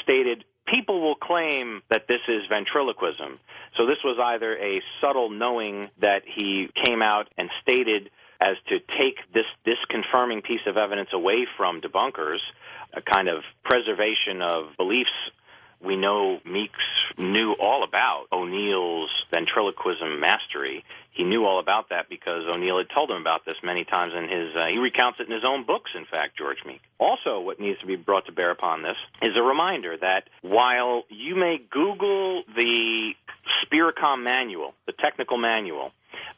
stated, people will claim that this is ventriloquism. So this was either a subtle knowing that he came out and stated as to take this disconfirming piece of evidence away from debunkers, a kind of preservation of beliefs. We know Meeks knew all about O'Neill's ventriloquism mastery. He knew all about that because O'Neill had told him about this many times in his, he recounts it in his own books, in fact, George Meek. Also, what needs to be brought to bear upon this is a reminder that while you may Google the Spiricom manual, the technical manual,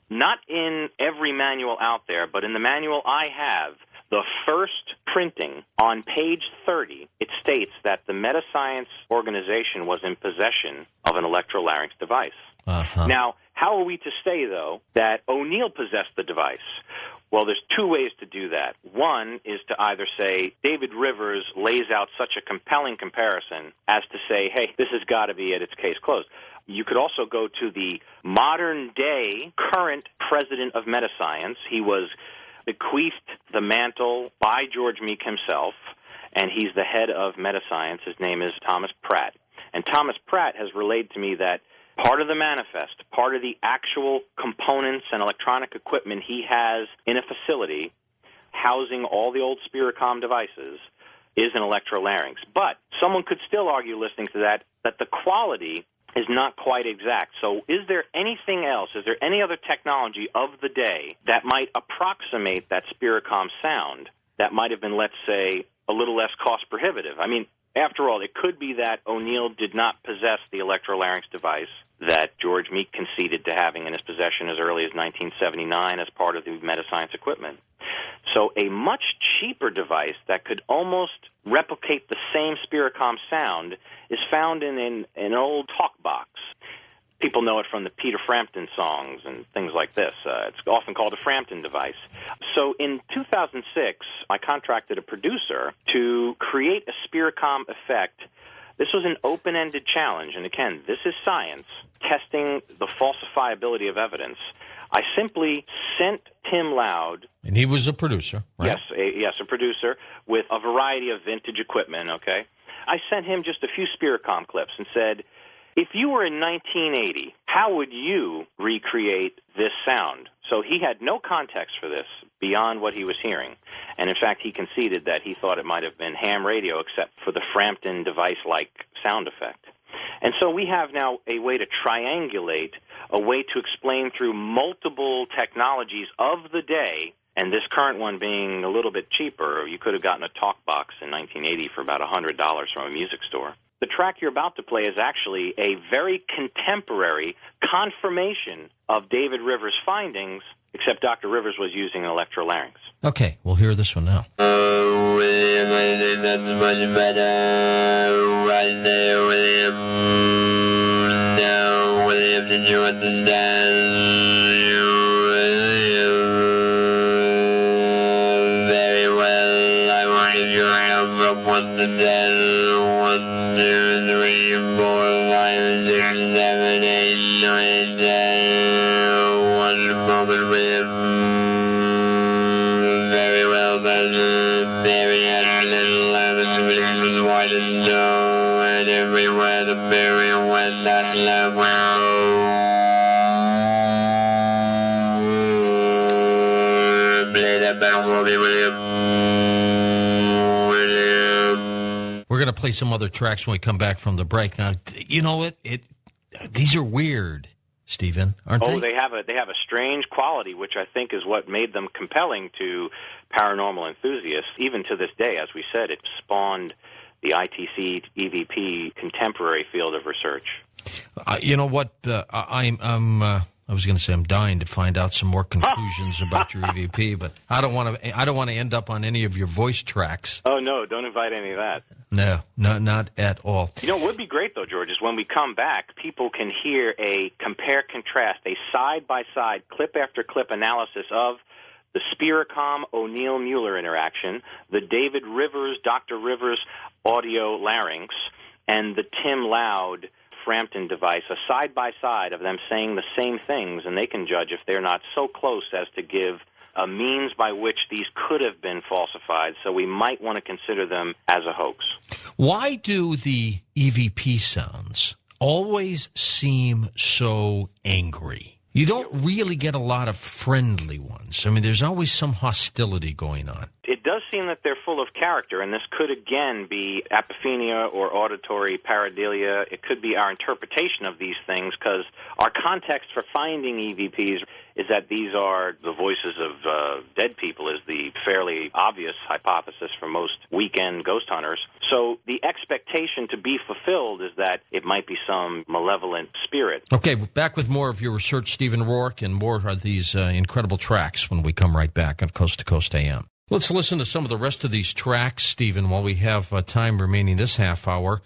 not in every manual out there, but in the manual I have, the first printing on page 30, it states that the Metascience organization was in possession of an electrolarynx device. Uh-huh. Now, how are we to say, though, that O'Neill possessed the device? Well, there's two ways to do that. One is to either say David Rivers lays out such a compelling comparison as to say, hey, this has got to be it, it's case closed. You could also go to the modern-day current president of Metascience. He was bequeathed the mantle by George Meek himself, and he's the head of Metascience. His name is Thomas Pratt. And Thomas Pratt has relayed to me that part of the manifest, part of the actual components and electronic equipment he has in a facility housing all the old Spiricom devices is an electrolarynx. But someone could still argue, listening to that the quality is not quite exact. So is there anything else? Is there any other technology of the day that might approximate that Spiricom sound that might have been, let's say, a little less cost prohibitive? I mean, after all, it could be that O'Neill did not possess the electrolarynx device that George Meek conceded to having in his possession as early as 1979 as part of the Metascience equipment. So a much cheaper device that could almost replicate the same Spiricom sound is found in an old talk box. People know it from the Peter Frampton songs and things like this. It's often called a Frampton device. So in 2006, I contracted a producer to create a Spiricom effect. This was an open-ended challenge, and again, this is science, testing the falsifiability of evidence. I simply sent Tim Loud. And he was a producer, right? Yes, a producer with a variety of vintage equipment, okay? I sent him just a few Spiricom clips and said, if you were in 1980, how would you recreate this sound? So he had no context for this beyond what he was hearing. And in fact, he conceded that he thought it might have been ham radio except for the Frampton device-like sound effect. And so we have now a way to triangulate, a way to explain through multiple technologies of the day, and this current one being a little bit cheaper. You could have gotten a talk box in 1980 for about $100 from a music store. The track you're about to play is actually a very contemporary confirmation of David Rivers' findings except Dr. Rivers was using electrolarynx. Okay, we'll hear this one now. William, I think that's much better right there, William. Now, William, did you understand? Very well. I will give you a number from 1 to 10. 1, 2, 3, 4, 5, 6, 7, 8, 9, 10. One moment, William. Very well, then. Mary had a little lemon, which was white as snow, and everywhere the berry went, that lemon. Play that back for me, William. We're going to play some other tracks when we come back from the break. Now, you know what? These are weird, Stephen, aren't they? Oh, they have a strange quality, which I think is what made them compelling to paranormal enthusiasts. Even to this day, as we said, it spawned the ITC EVP contemporary field of research. You know what? I was going to say I'm dying to find out some more conclusions about your EVP, but I don't want to end up on any of your voice tracks. Oh no! Don't invite any of that. No, not at all. You know, what would be great though, George, is when we come back, people can hear a compare-contrast, a side-by-side, clip after clip analysis of the Spiricom O'Neill-Mueller interaction, the David Rivers, Dr. Rivers audio larynx, and the Tim Loud Frampton device, a side-by-side of them saying the same things, and they can judge if they're not so close as to give a means by which these could have been falsified, so we might want to consider them as a hoax. Why do the EVP sounds always seem so angry? You don't really get a lot of friendly ones. I mean, there's always some hostility going on. It does seem that they're full of character, and this could again be apophenia or auditory pareidolia. It could be our interpretation of these things, because our context for finding EVPs is that these are the voices of dead people, is the fairly obvious hypothesis for most weekend ghost hunters. So the expectation to be fulfilled is that it might be some malevolent spirit. Okay, back with more of your research, Stephen Rorke, and more of these incredible tracks when we come right back on Coast to Coast AM. Let's listen to some of the rest of these tracks, Stephen, while we have time remaining this half hour.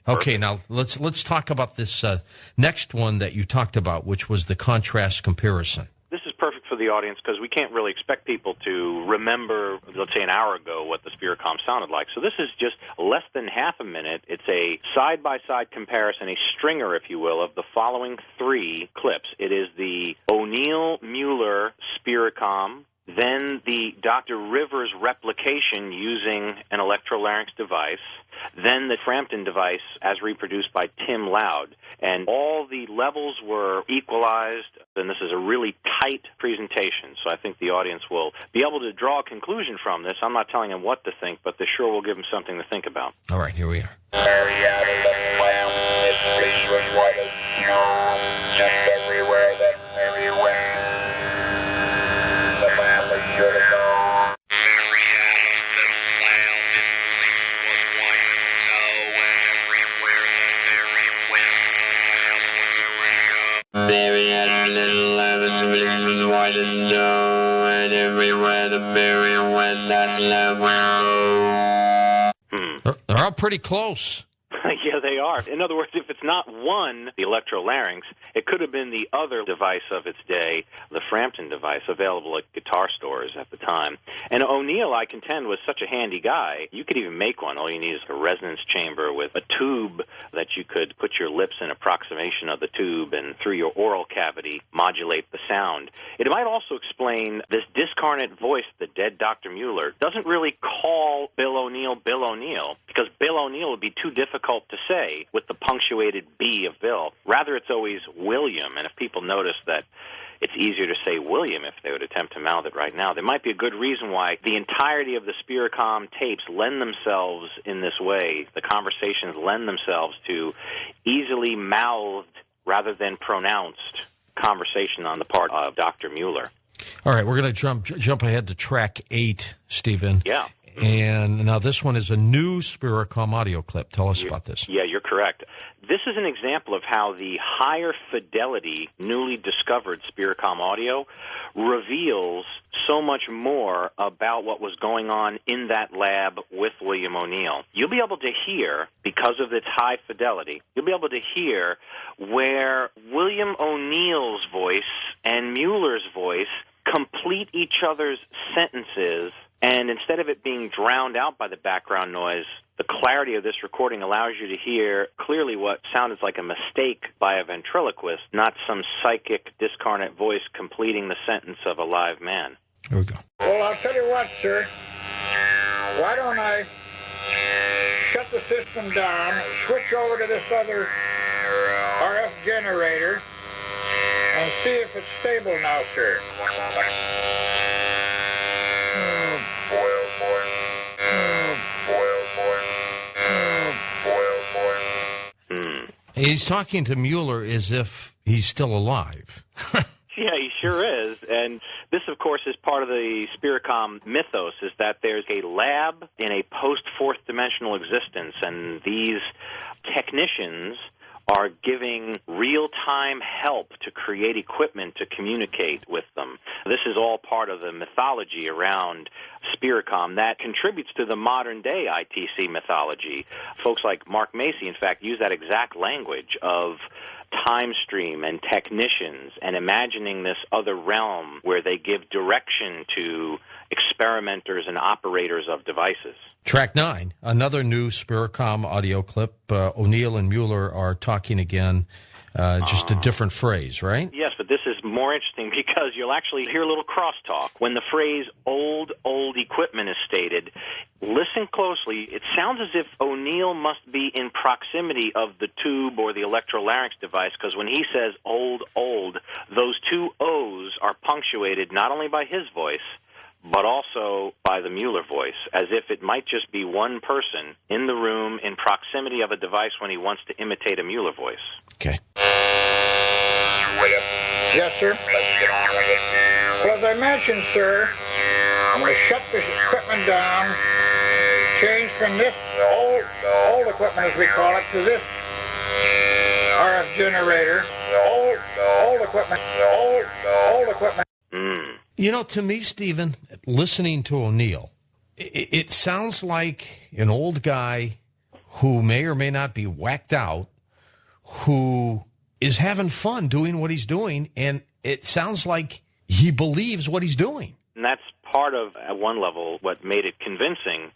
Okay, now let's talk about this next one that you talked about, which was the contrast comparison. This is perfect for the audience because we can't really expect people to remember, let's say, an hour ago what the Spiricom sounded like. So this is just less than half a minute. It's a side-by-side comparison, a stringer, if you will, of the following 3 clips. It is the O'Neill-Mueller Spiricom, then the Dr. Rivers replication using an electrolarynx device, then the Frampton device as reproduced by Tim Loud. And all the levels were equalized, and this is a really tight presentation, so I think the audience will be able to draw a conclusion from this. I'm not telling them what to think, but this sure will give them something to think about. All right, here we are. Mary had a little lemon, which was white as snow, and everywhere the berry went, that lemon. They're all pretty close. Yeah, they are. In other words, if it's not one, the electrolarynx, it could have been the other device of its day, the Frampton device, available at guitar stores at the time. And O'Neill, I contend, was such a handy guy. You could even make one. All you need is a resonance chamber with a tube that you could put your lips in approximation of the tube and through your oral cavity modulate the sound. It might also explain this discarnate voice, the dead Dr. Mueller, doesn't really call Bill O'Neill, because Bill O'Neill would be too difficult to say with the punctuated B of Bill. Rather, it's always William, and if people notice that it's easier to say William if they would attempt to mouth it right now, there might be a good reason why the entirety of the Spiricom tapes lend themselves in this way. The conversations lend themselves to easily mouthed rather than pronounced conversation on the part of Dr. Mueller. All right, we're going to jump ahead to track 8, Stephen. Yeah. And now this one is a new Spiricom audio clip. Tell us about this. Yeah, you're correct. This is an example of how the higher fidelity, newly discovered Spiricom audio reveals so much more about what was going on in that lab with William O'Neill. You'll be able to hear, because of its high fidelity, you'll be able to hear where William O'Neill's voice and Mueller's voice complete each other's sentences, and instead of it being drowned out by the background noise, the clarity of this recording allows you to hear clearly what sounded like a mistake by a ventriloquist, not some psychic, discarnate voice completing the sentence of a live man. Here we go. Well, I'll tell you what, sir. Why don't I shut the system down, switch over to this other RF generator, and see if it's stable now, sir. He's talking to Mueller as if he's still alive. Yeah, he sure is. And this, of course, is part of the Spiricom mythos, is that there's a lab in a post-fourth dimensional existence, and these technicians are giving real-time help to create equipment to communicate with them. This is all part of the mythology around Spiricom that contributes to the modern-day ITC mythology. Folks like Mark Macy, in fact, use that exact language of time stream and technicians and imagining this other realm where they give direction to experimenters and operators of devices. Track 9, another new Spiricom audio clip. O'Neill and Mueller are talking again, just a different phrase, right? Yes, but this is more interesting because you'll actually hear a little crosstalk. When the phrase old equipment is stated, listen closely. It sounds as if O'Neill must be in proximity of the tube or the electrolarynx device, because when he says old, those two O's are punctuated not only by his voice, but also by the Mueller voice, as if it might just be one person in the room in proximity of a device when he wants to imitate a Mueller voice. Okay. Yes, sir. Let's get on with it. Well, as I mentioned, sir, I'm going to shut this equipment down, change from this old equipment, as we call it, to this RF generator. Old equipment. You know, to me, Stephen, listening to O'Neill, it sounds like an old guy who may or may not be whacked out, who is having fun doing what he's doing, and it sounds like he believes what he's doing. And that's part of, at one level, what made it convincing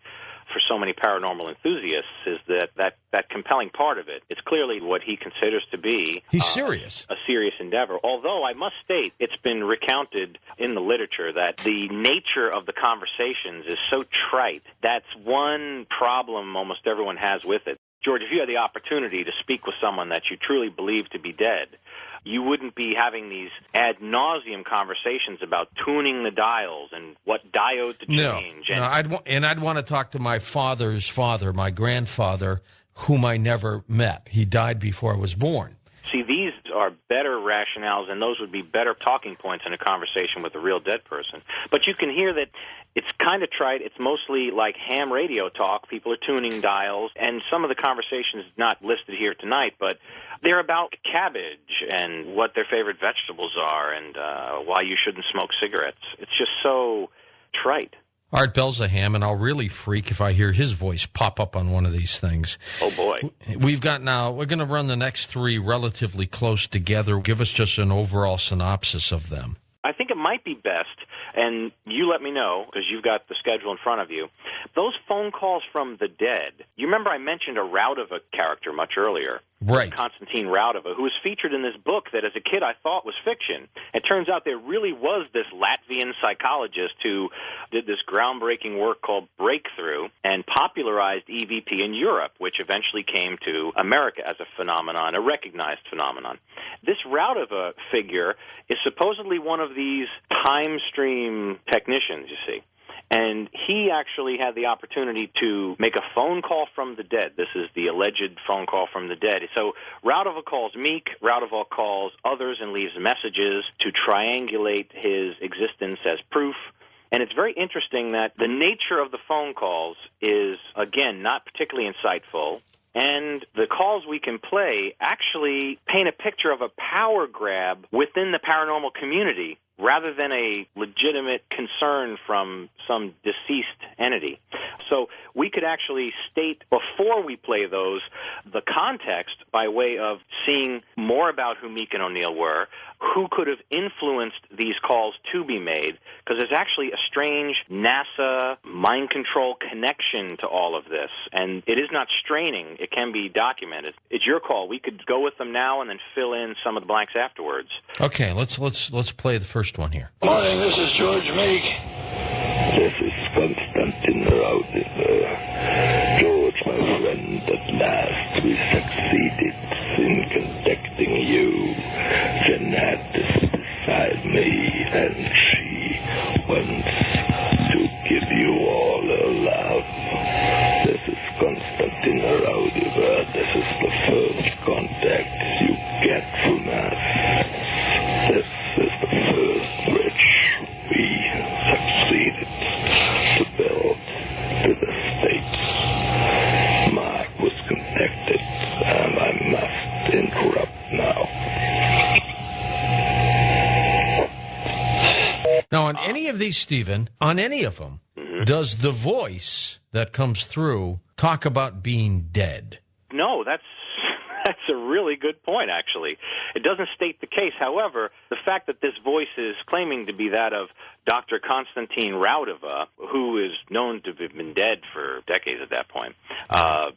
for so many paranormal enthusiasts is that compelling part of it. It's clearly what he considers to be He's serious. A serious endeavor. Although I must state, it's been recounted in the literature that the nature of the conversations is so trite. That's one problem almost everyone has with it. George, if you had the opportunity to speak with someone that you truly believe to be dead, you wouldn't be having these ad nauseum conversations about tuning the dials and what diode to change. No, I'd want to talk to my father's father, my grandfather, whom I never met. He died before I was born. See, these are better rationales, and those would be better talking points in a conversation with a real dead person. But you can hear that it's kind of trite. It's mostly like ham radio talk. People are tuning dials, and some of the conversations not listed here tonight, but they're about cabbage and what their favorite vegetables are and why you shouldn't smoke cigarettes. It's just so trite. Art Belzaham, and I'll really freak if I hear his voice pop up on one of these things. Oh, boy. We're going to run the next three relatively close together. Give us just an overall synopsis of them. I think it might be best, and you let me know, because you've got the schedule in front of you, those phone calls from the dead. You remember I mentioned a Raudova character much earlier. Right. Konstantin Raudova, who was featured in this book that as a kid I thought was fiction. It turns out there really was this Latvian psychologist who did this groundbreaking work called Breakthrough and popularized EVP in Europe, which eventually came to America as a phenomenon, a recognized phenomenon. This Raudova figure is supposedly one of these time stream technicians, you see. And he actually had the opportunity to make a phone call from the dead. This is the alleged phone call from the dead. So Raudova calls Meek, Raudova calls others and leaves messages to triangulate his existence as proof. And it's very interesting that the nature of the phone calls is, again, not particularly insightful. And the calls we can play actually paint a picture of a power grab within the paranormal community rather than a legitimate concern from some deceased entity. So we could actually state before we play those the context by way of seeing more about who Meek and O'Neill were, who could have influenced these calls to be made, because there's actually a strange NASA mind control connection to all of this. And it is not straining. It can be documented. It's your call. We could go with them now and then fill in some of the blanks afterwards. Okay, let's play the first one here. Morning, this is George Meek. This is Konstantin Raudiver. George, my friend, at last we succeeded in contacting you. Jeanette is beside me, and she wants to give you all her love. This is Konstantin Raudiver. This is the first contact you get from us. This is the first bridge we succeeded to build to the States. Mark was contacted, and I must interrupt now. Now, on any of these, Stephen, on any of them, does the voice that comes through talk about being dead? No, that's a really good point, actually. It doesn't state the case. However, the fact that this voice is claiming to be that of Dr. Konstantin Raudova, who is known to have been dead for decades at that point,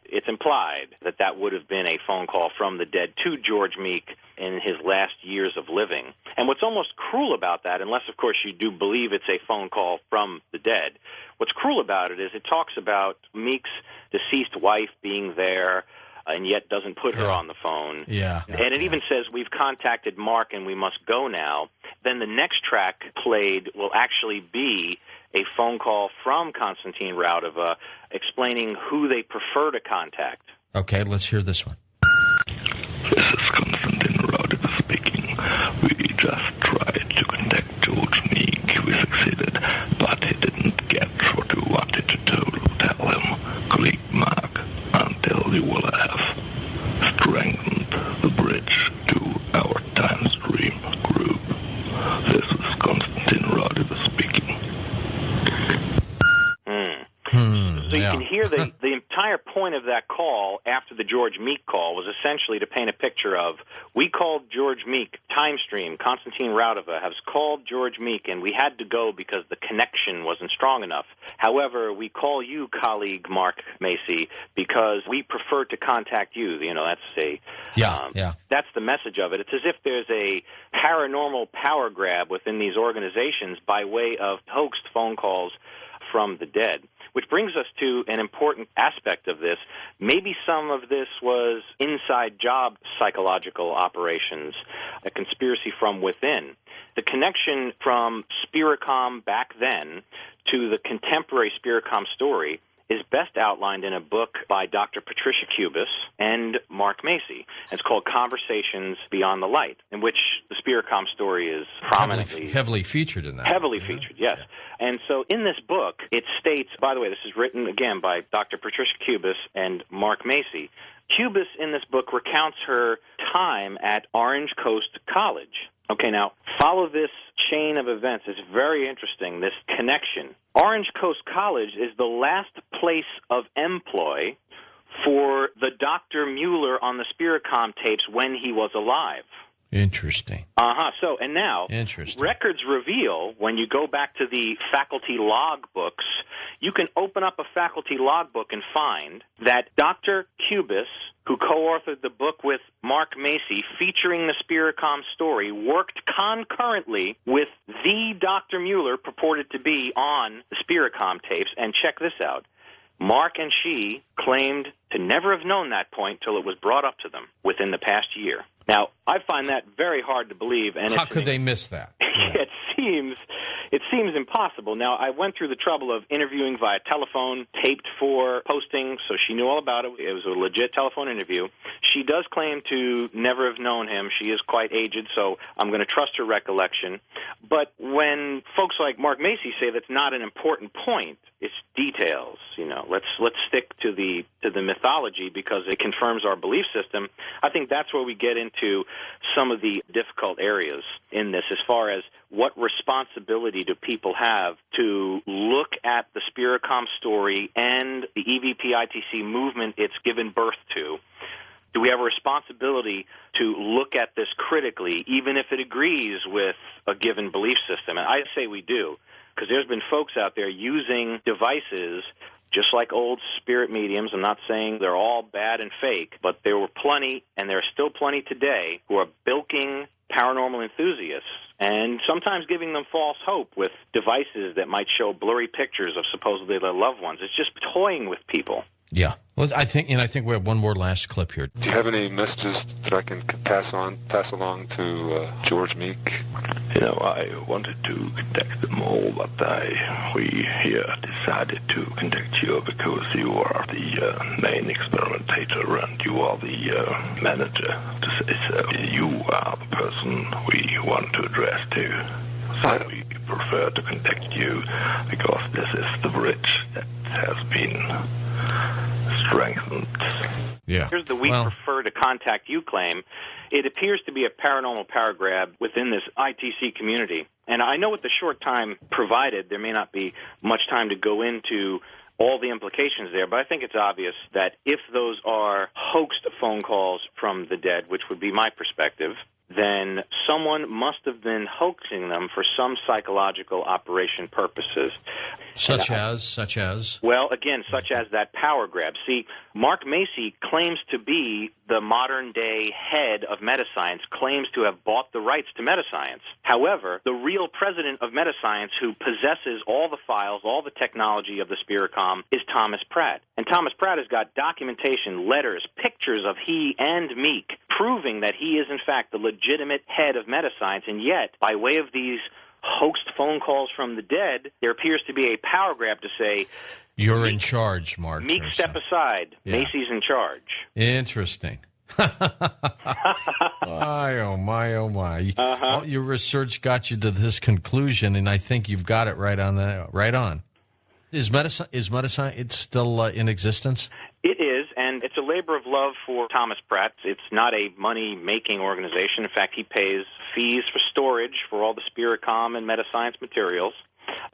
it's implied that that would have been a phone call from the dead to George Meek in his last years of living. And what's almost cruel about that, unless, of course, you do believe it's a phone call from the dead, what's cruel about it is it talks about Meek's deceased wife being there, and yet doesn't put her on the phone. And it even says, we've contacted Mark and we must go now. Then the next track played will actually be a phone call from Konstantin Raudova explaining who they prefer to contact. Okay, let's hear this one. This is Konstantin Raudova speaking. We just tried to contact George Meek. We succeeded, but he didn't get what we wanted to tell him. Click Mark until you will have strengthened the bridge to our time stream group. This is Konstantin Raudova speaking. So you can hear the entire point of that call after the George Meek call was essentially to paint a picture of, we called George Meek, time stream, Konstantin Raudova has called George Meek, and we had to go because the connection wasn't strong enough. However, we call you, colleague Mark Macy, because we prefer to contact you. You know, that's that's the message of it. It's as if there's a paranormal power grab within these organizations by way of hoaxed phone calls from the dead. Which brings us to an important aspect of this. Maybe some of this was inside job psychological operations, a conspiracy from within. The connection from Spiricom back then to the contemporary Spiricom story is best outlined in a book by Dr. Patricia Kubis and Mark Macy. It's called Conversations Beyond the Light, in which the Spiricom story is prominently... Heavily featured in that. Heavily featured, yes. Yeah. And so in this book, it states, by the way, this is written, again, by Dr. Patricia Kubis and Mark Macy. Kubis, in this book, recounts her time at Orange Coast College. Okay, now, follow this chain of events. It's very interesting, this connection. Orange Coast College is the last place of employ for the Dr. Mueller on the Spiricom tapes when he was alive. Interesting. So, and now, records reveal, when you go back to the faculty log books, you can open up a faculty log book and find that Dr. Kubis, who co-authored the book with Mark Macy featuring the Spiricom story, worked concurrently with the Dr. Mueller purported to be on the Spiricom tapes. And check this out. Mark and she claimed to never have known that point till it was brought up to them within the past year. Now, I find that very hard to believe. And how could they miss that? It seems impossible. Now, I went through the trouble of interviewing via telephone, taped for posting, so she knew all about it. It was a legit telephone interview. She does claim to never have known him. She is quite aged, so I'm going to trust her recollection. But when folks like Mark Macy say that's not an important point, it's details. Let's stick to the mythology because it confirms our belief system. I think that's where we get into some of the difficult areas in this, as far as what responsibility do people have to look at the Spiricom story and the EVP ITC movement it's given birth to. Do we have a responsibility to look at this critically, even if it agrees with a given belief system? And I say we do, because there's been folks out there using devices just like old spirit mediums. I'm not saying they're all bad and fake, but there were plenty, and there are still plenty today, who are bilking paranormal enthusiasts and sometimes giving them false hope with devices that might show blurry pictures of supposedly their loved ones. It's just toying with people. Yeah. Well, I think we have one more last clip here. Do you have any messages that I can pass along to George Meek? I wanted to contact them all, but we here decided to contact you because you are the main experimentator and you are the manager, to say so. You are the person we want to address to. So we prefer to contact you because this is the bridge that has been strengthened. Yeah. Here's the we prefer to contact you claim. It appears to be a paranormal power grab within this ITC community. And I know with the short time provided, there may not be much time to go into all the implications there, but I think it's obvious that if those are hoaxed phone calls from the dead, which would be my perspective, then someone must have been hoaxing them for some psychological operation purposes. Such as? Well, again, such as that power grab. See, Mark Macy claims to be the modern-day head of Metascience, claims to have bought the rights to Metascience. However, the real president of Metascience, who possesses all the files, all the technology of the Spiricom, is Thomas Pratt. And Thomas Pratt has got documentation, letters, pictures of he and Meek, proving that he is, in fact, the legitimate head of Metascience. And yet, by way of these hoaxed phone calls from the dead, there appears to be a power grab to say, you're in charge, Mark. Meek, step aside. Yeah. Macy's in charge. Interesting. My, oh, my, oh, my. Well, your research got you to this conclusion, and I think you've got it right on. Is Metascience still in existence? It is, and it's a labor of love for Thomas Pratt. It's not a money-making organization. In fact, he pays fees for storage for all the Spiricom and Metascience materials.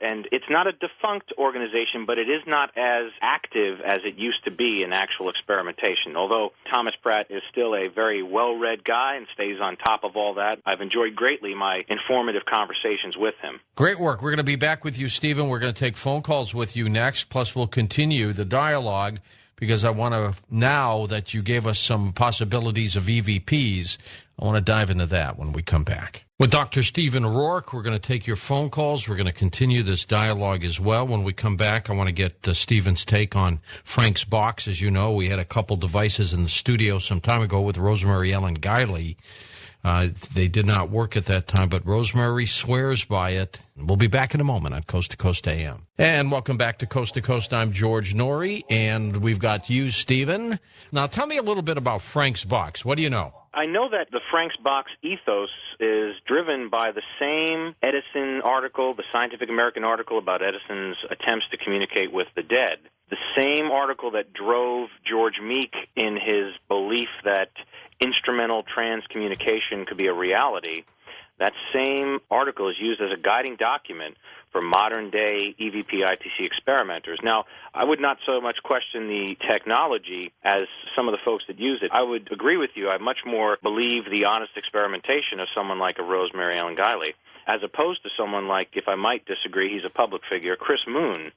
And it's not a defunct organization, but it is not as active as it used to be in actual experimentation. Although Thomas Pratt is still a very well-read guy and stays on top of all that, I've enjoyed greatly my informative conversations with him. Great work. We're going to be back with you, Stephen. We're going to take phone calls with you next, plus we'll continue the dialogue, because I want to, now that you gave us some possibilities of EVPs, I want to dive into that when we come back. With Dr. Stephen Rorke, we're going to take your phone calls. We're going to continue this dialogue as well. When we come back, I want to get Stephen's take on Frank's box. As you know, we had a couple devices in the studio some time ago with Rosemary Ellen Guiley. They did not work at that time, but Rosemary swears by it. We'll be back in a moment on Coast to Coast AM. And welcome back to Coast to Coast. I'm George Noory, and we've got you, Stephen. Now, tell me a little bit about Frank's box. What do you know? I know that the Frank's box ethos is driven by the same Edison article, the Scientific American article about Edison's attempts to communicate with the dead. The same article that drove George Meek in his belief that instrumental transcommunication could be a reality. That same article is used as a guiding document for modern-day EVP ITC experimenters. Now, I would not so much question the technology as some of the folks that use it. I would agree with you. I much more believe the honest experimentation of someone like a Rosemary Ellen Guiley, as opposed to someone like, if I might disagree, he's a public figure, Chris Moon.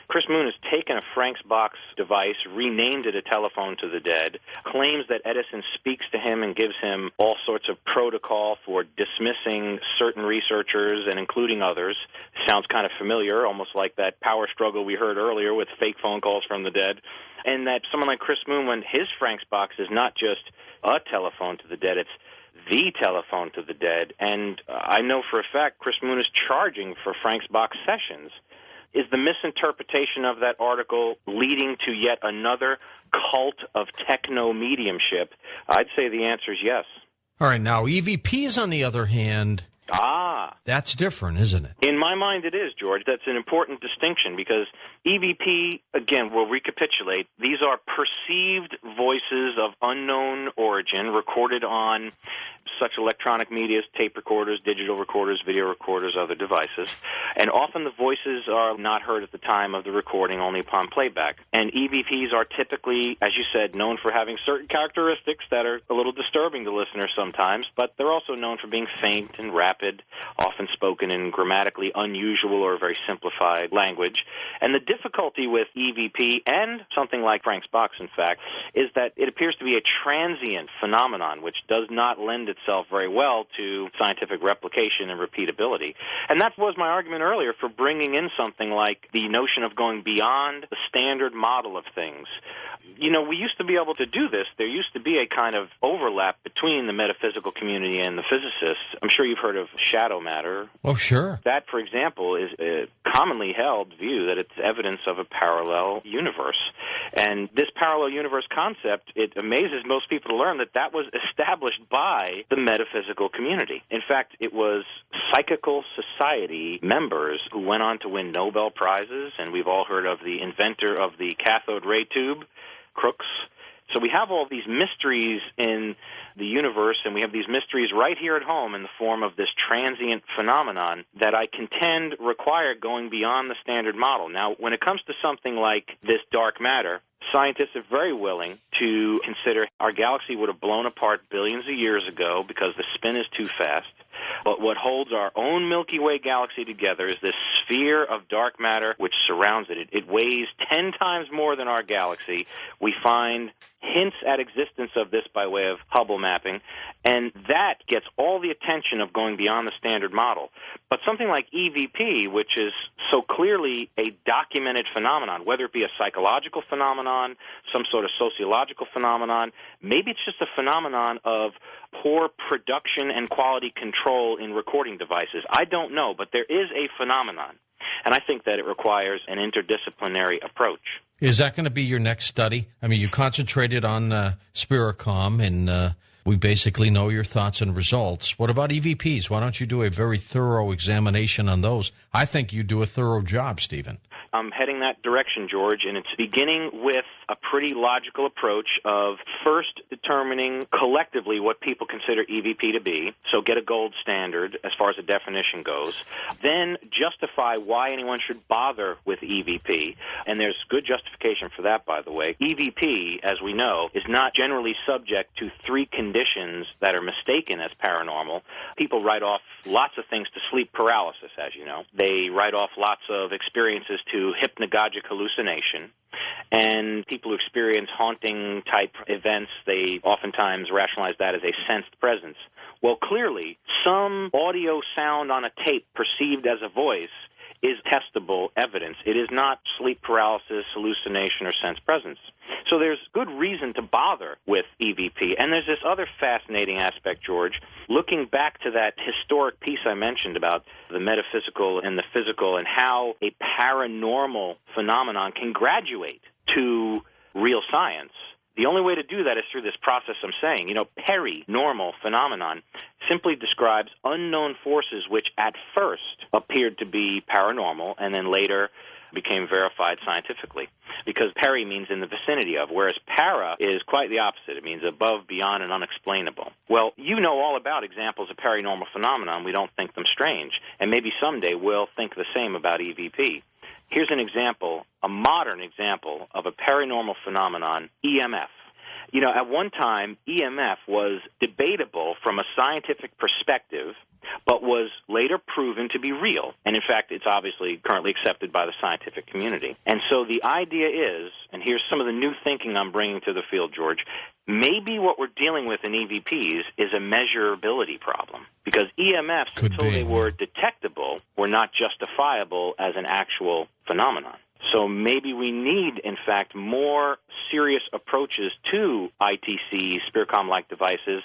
Chris Moon has taken a Frank's box device, renamed it a telephone to the dead, claims that Edison speaks to him and gives him all sorts of protocol for dismissing certain researchers and including others. Sounds kind of familiar, almost like that power struggle we heard earlier with fake phone calls from the dead. And that someone like Chris Moon, when his Frank's box is not just a telephone to the dead, it's the telephone to the dead, and I know for a fact Chris Moon is charging for Frank's box sessions. Is the misinterpretation of that article leading to yet another cult of techno-mediumship? I'd say the answer is yes. All right, now EVPs, on the other hand, that's different, isn't it? In my mind, it is, George. That's an important distinction because EVP, again, we'll recapitulate. These are perceived voices of unknown origin recorded on such electronic media as tape recorders, digital recorders, video recorders, other devices. And often the voices are not heard at the time of the recording, only upon playback. And EVPs are typically, as you said, known for having certain characteristics that are a little disturbing to listeners sometimes, but they're also known for being faint and rapid, often spoken in grammatically unusual or very simplified language. And the difficulty with EVP and something like Frank's box, in fact, is that it appears to be a transient phenomenon which does not lend itself very well to scientific replication and repeatability. And that was my argument earlier for bringing in something like the notion of going beyond the standard model of things. You know, we used to be able to do this. There used to be a kind of overlap between the metaphysical community and the physicists. I'm sure you've heard of shadow matter. Oh, sure. That, for example, is a commonly held view that it's evidence of a parallel universe. And this parallel universe concept, it amazes most people to learn that that was established by the metaphysical community. In fact, it was Psychical Society members who went on to win Nobel Prizes, and we've all heard of the inventor of the cathode ray tube, Crookes. So we have all these mysteries in the universe, and we have these mysteries right here at home in the form of this transient phenomenon that I contend require going beyond the standard model. Now, when it comes to something like this dark matter, scientists are very willing to consider our galaxy would have blown apart billions of years ago because the spin is too fast. But what holds our own Milky Way galaxy together is this sphere of dark matter which surrounds it. It weighs 10 times more than our galaxy. We find hints at existence of this by way of Hubble mapping, and that gets all the attention of going beyond the standard model. But something like EVP, which is so clearly a documented phenomenon, whether it be a psychological phenomenon, some sort of sociological phenomenon, maybe it's just a phenomenon of poor production and quality control in recording devices. I don't know, but there is a phenomenon, and I think that it requires an interdisciplinary approach. Is that going to be your next study? I mean, you concentrated on Spiricom, and we basically know your thoughts and results. What about EVPs? Why don't you do a very thorough examination on those? I think you do a thorough job, Stephen. I'm heading that direction, George, and it's beginning with a pretty logical approach of first determining collectively what people consider EVP to be, so get a gold standard as far as the definition goes, then justify why anyone should bother with EVP, and there's good justification for that, by the way. EVP, as we know, is not generally subject to three conditions that are mistaken as paranormal. People write off lots of things to sleep paralysis, as you know. They write off lots of experiences to hypnagogic hallucination. And people who experience haunting-type events, they oftentimes rationalize that as a sensed presence. Well, clearly, some audio sound on a tape perceived as a voice is testable evidence. It is not sleep paralysis, hallucination, or sense presence. So there's good reason to bother with EVP. And there's this other fascinating aspect, George. Looking back to that historic piece I mentioned about the metaphysical and the physical and how a paranormal phenomenon can graduate to real science, the only way to do that is through this process I'm saying. You know, peri-normal phenomenon simply describes unknown forces which at first appeared to be paranormal and then later became verified scientifically. Because peri means in the vicinity of, whereas para is quite the opposite. It means above, beyond, and unexplainable. Well, you know all about examples of paranormal phenomenon. We don't think them strange. And maybe someday we'll think the same about EVP. Here's an example, a modern example of a paranormal phenomenon, EMF. You know, at one time, EMF was debatable from a scientific perspective, but was later proven to be real. And in fact, it's obviously currently accepted by the scientific community. And so the idea is, and here's some of the new thinking I'm bringing to the field, George, maybe what we're dealing with in EVPs is a measurability problem. Because EMFs, until they were detectable, were not justifiable as an actual phenomenon. So maybe we need, in fact, more serious approaches to ITC, Spiricom-like devices,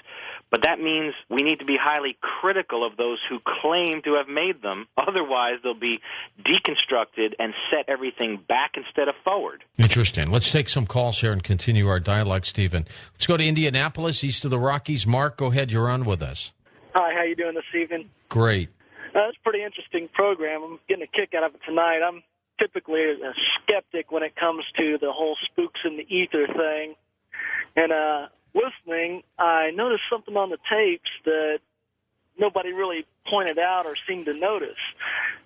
but that means we need to be highly critical of those who claim to have made them. Otherwise, they'll be deconstructed and set everything back instead of forward. Interesting. Let's take some calls here and continue our dialogue, Stephen. Let's go to Indianapolis, east of the Rockies. Mark, go ahead. You're on with us. Hi, how you doing this evening? Great. It's a pretty interesting program. I'm getting a kick out of it tonight. I'm typically a skeptic when it comes to the whole spooks in the ether thing. And listening, I noticed something on the tapes that nobody really pointed out or seemed to notice.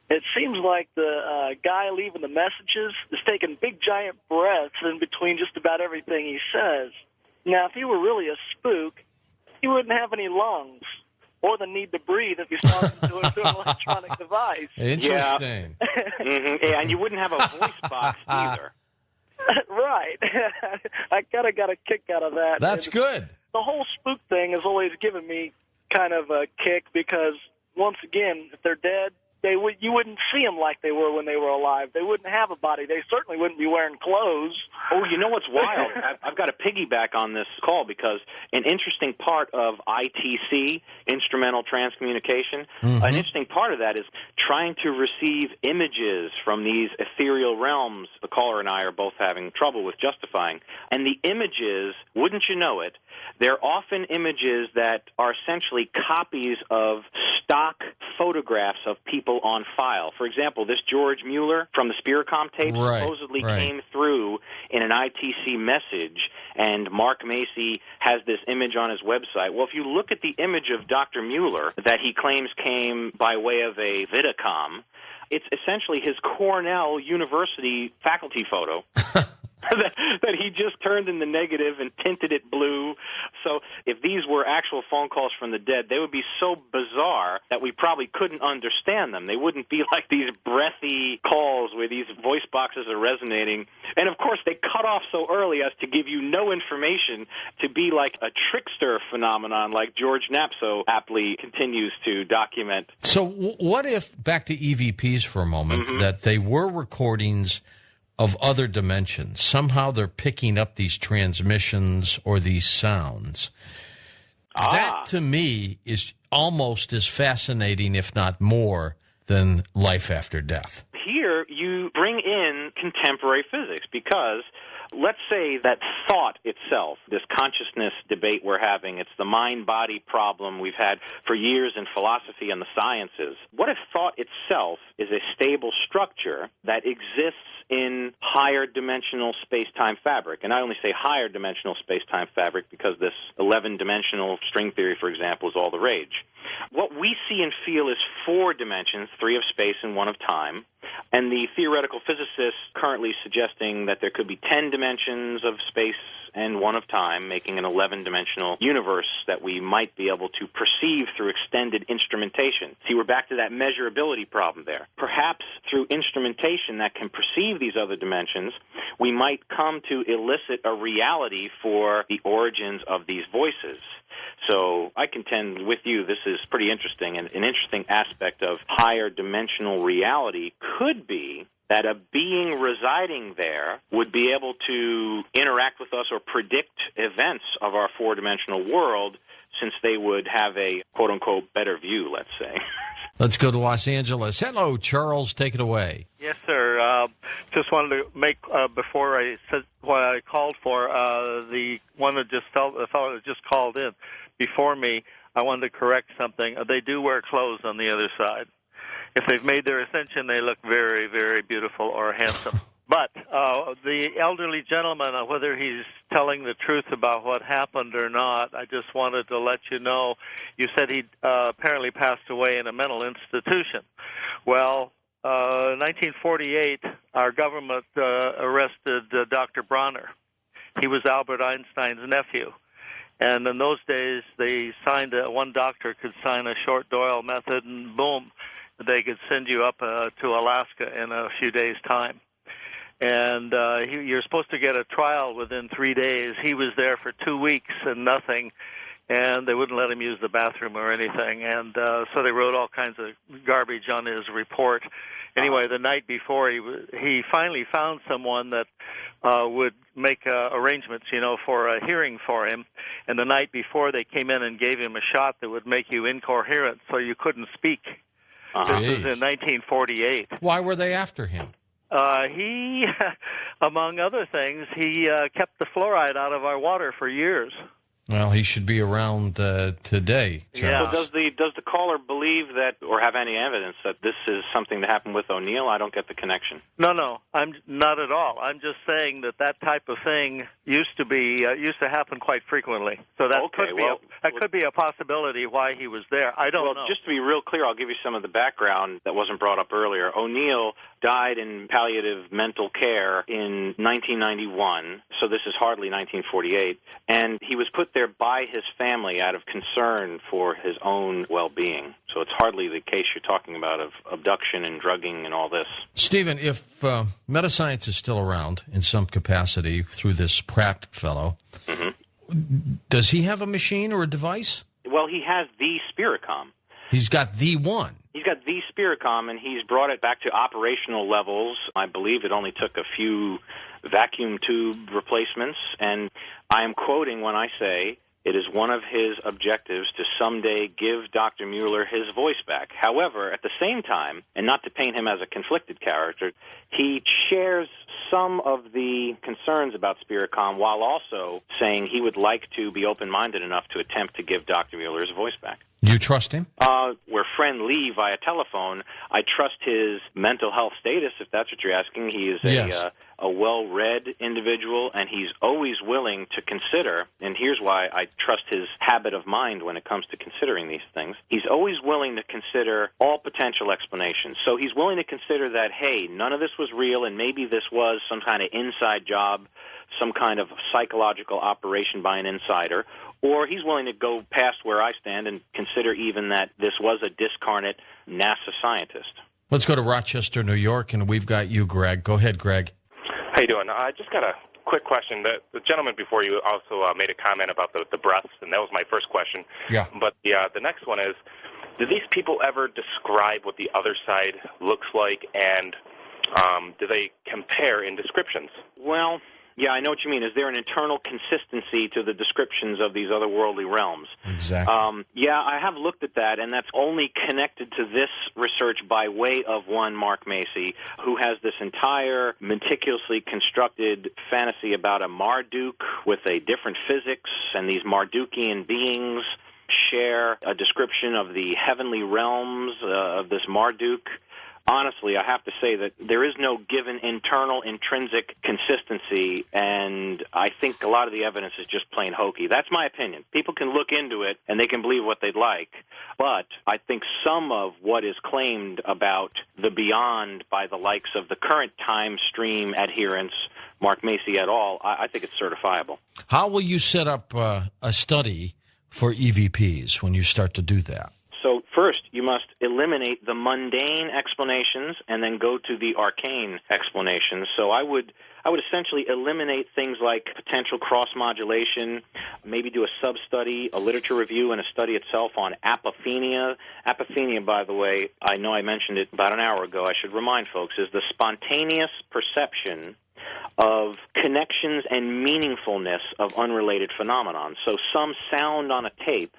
It seems like the guy leaving the messages is taking big, giant breaths in between just about everything he says. Now, if he were really a spook, he wouldn't have any lungs or the need to breathe if he's talking to an electronic device. Interesting. Yeah. Yeah, and you wouldn't have a voice box either. Right. I kind of got a kick out of that. That's good. The whole spook thing has always given me kind of a kick because, once again, if they're dead, you wouldn't see them like they were when they were alive. They wouldn't have a body. They certainly wouldn't be wearing clothes. Oh, you know what's wild? I've got to piggyback on this call because an interesting part of ITC, instrumental transcommunication, an interesting part of that is trying to receive images from these ethereal realms the caller and I are both having trouble with justifying. And the images, wouldn't you know it, they're often images that are essentially copies of stock photographs of people on file. For example, this George Mueller from the Spiricom tape supposedly came through in an ITC message, and Mark Macy has this image on his website. Well, if you look at the image of Dr. Mueller that he claims came by way of a Vidicom, it's essentially his Cornell University faculty photo. that he just turned in the negative and tinted it blue. So if these were actual phone calls from the dead, they would be so bizarre that we probably couldn't understand them. They wouldn't be like these breathy calls where these voice boxes are resonating. And, of course, they cut off so early as to give you no information, to be like a trickster phenomenon like George Knapp so aptly continues to document. So what if, back to EVPs for a moment, that they were recordings of other dimensions? Somehow they're picking up these transmissions or these sounds. That, to me, is almost as fascinating, if not more, than life after death. Here you bring in contemporary physics because let's say that thought itself, this consciousness debate we're having, it's the mind-body problem we've had for years in philosophy and the sciences. What if thought itself is a stable structure that exists in higher dimensional space-time fabric? And I only say higher dimensional space-time fabric because this 11-dimensional string theory, for example, is all the rage. What we see and feel is 4 dimensions, 3 of space and 1 of time. And the theoretical physicists currently suggesting that there could be 10 dimensions of space and 1 of time, making an 11-dimensional universe that we might be able to perceive through extended instrumentation. See, we're back to that measurability problem there. Perhaps through instrumentation that can perceive these other dimensions, we might come to elicit a reality for the origins of these voices. So I contend with you this is pretty interesting, and an interesting aspect of higher dimensional reality could be that a being residing there would be able to interact with us or predict events of our 4-dimensional world, since they would have a quote-unquote better view, let's say. Let's go to Los Angeles. Hello, Charles. Take it away. Yes, sir. Just wanted to make, before I said what I called for, the one that just the fellow that just called in before me, I wanted to correct something. They do wear clothes on the other side. If they've made their ascension, they look very, very beautiful or handsome. But the elderly gentleman, whether he's telling the truth about what happened or not, I just wanted to let you know. You said he apparently passed away in a mental institution. Well, in 1948, our government arrested Dr. Bronner. He was Albert Einstein's nephew. And in those days, they signed one doctor could sign a short Doyle method, and boom, they could send you up to Alaska in a few days' time. And you're supposed to get a trial within 3 days. He was there for 2 weeks and nothing, and they wouldn't let him use the bathroom or anything. And so they wrote all kinds of garbage on his report. Anyway, the night before, he finally found someone that would make arrangements, for a hearing for him. And the night before, they came in and gave him a shot that would make you incoherent, so you couldn't speak. This was in 1948. Why were they after him? He, among other things, he kept the fluoride out of our water for years. Well, he should be around today. Yeah. So does the caller believe that, or have any evidence that this is something that happened with O'Neill? I don't get the connection. No, I'm not at all. I'm just saying that type of thing used to happen quite frequently. So that could be a possibility why he was there. I don't know. Well, just to be real clear, I'll give you some of the background that wasn't brought up earlier. O'Neill died in palliative mental care in 1991, so this is hardly 1948, and he was put there by his family out of concern for his own well-being. So it's hardly the case you're talking about of abduction and drugging and all this. Stephen, if Metascience is still around in some capacity through this Pratt fellow, does he have a machine or a device? Well, he has the Spiricom. He's got the one. He's got the Spiricom, and he's brought it back to operational levels. I believe it only took a few vacuum tube replacements, and I am quoting when I say it is one of his objectives to someday give Dr. Mueller his voice back. However, at the same time, and not to paint him as a conflicted character, he shares some of the concerns about Spiricom while also saying he would like to be open-minded enough to attempt to give Dr. Mueller his voice back. You trust him? We're friendly via telephone. I trust his mental health status, if that's what you're asking. He is a well-read individual, and he's always willing to consider, and here's why I trust his habit of mind when it comes to considering these things. He's always willing to consider all potential explanations. So he's willing to consider that, hey, none of this was real, and maybe this was some kind of inside job, some kind of psychological operation by an insider, or he's willing to go past where I stand and consider even that this was a discarnate NASA scientist. Let's go to Rochester, New York, and we've got you, Greg. Go ahead, Greg. How you doing? I just got a quick question. The gentleman before you also made a comment about the breaths, and that was my first question. Yeah. But the next one is, do these people ever describe what the other side looks like, and do they compare in descriptions? Well, yeah, I know what you mean. Is there an internal consistency to the descriptions of these otherworldly realms? Exactly. Yeah, I have looked at that, and that's only connected to this research by way of one Mark Macy, who has this entire meticulously constructed fantasy about a Marduk with a different physics, and these Mardukian beings share a description of the heavenly realms of this Marduk. Honestly, I have to say that there is no given internal intrinsic consistency, and I think a lot of the evidence is just plain hokey. That's my opinion. People can look into it, and they can believe what they'd like, but I think some of what is claimed about the beyond by the likes of the current time stream adherents, Mark Macy et al., I think it's certifiable. How will you set up a study for EVPs when you start to do that? So first, you must eliminate the mundane explanations and then go to the arcane explanations. So I would essentially eliminate things like potential cross-modulation, maybe do a sub-study, a literature review, and a study itself on apophenia. Apophenia, by the way, I know I mentioned it about an hour ago. I should remind folks, is the spontaneous perception of connections and meaningfulness of unrelated phenomenon. So some sound on a tape,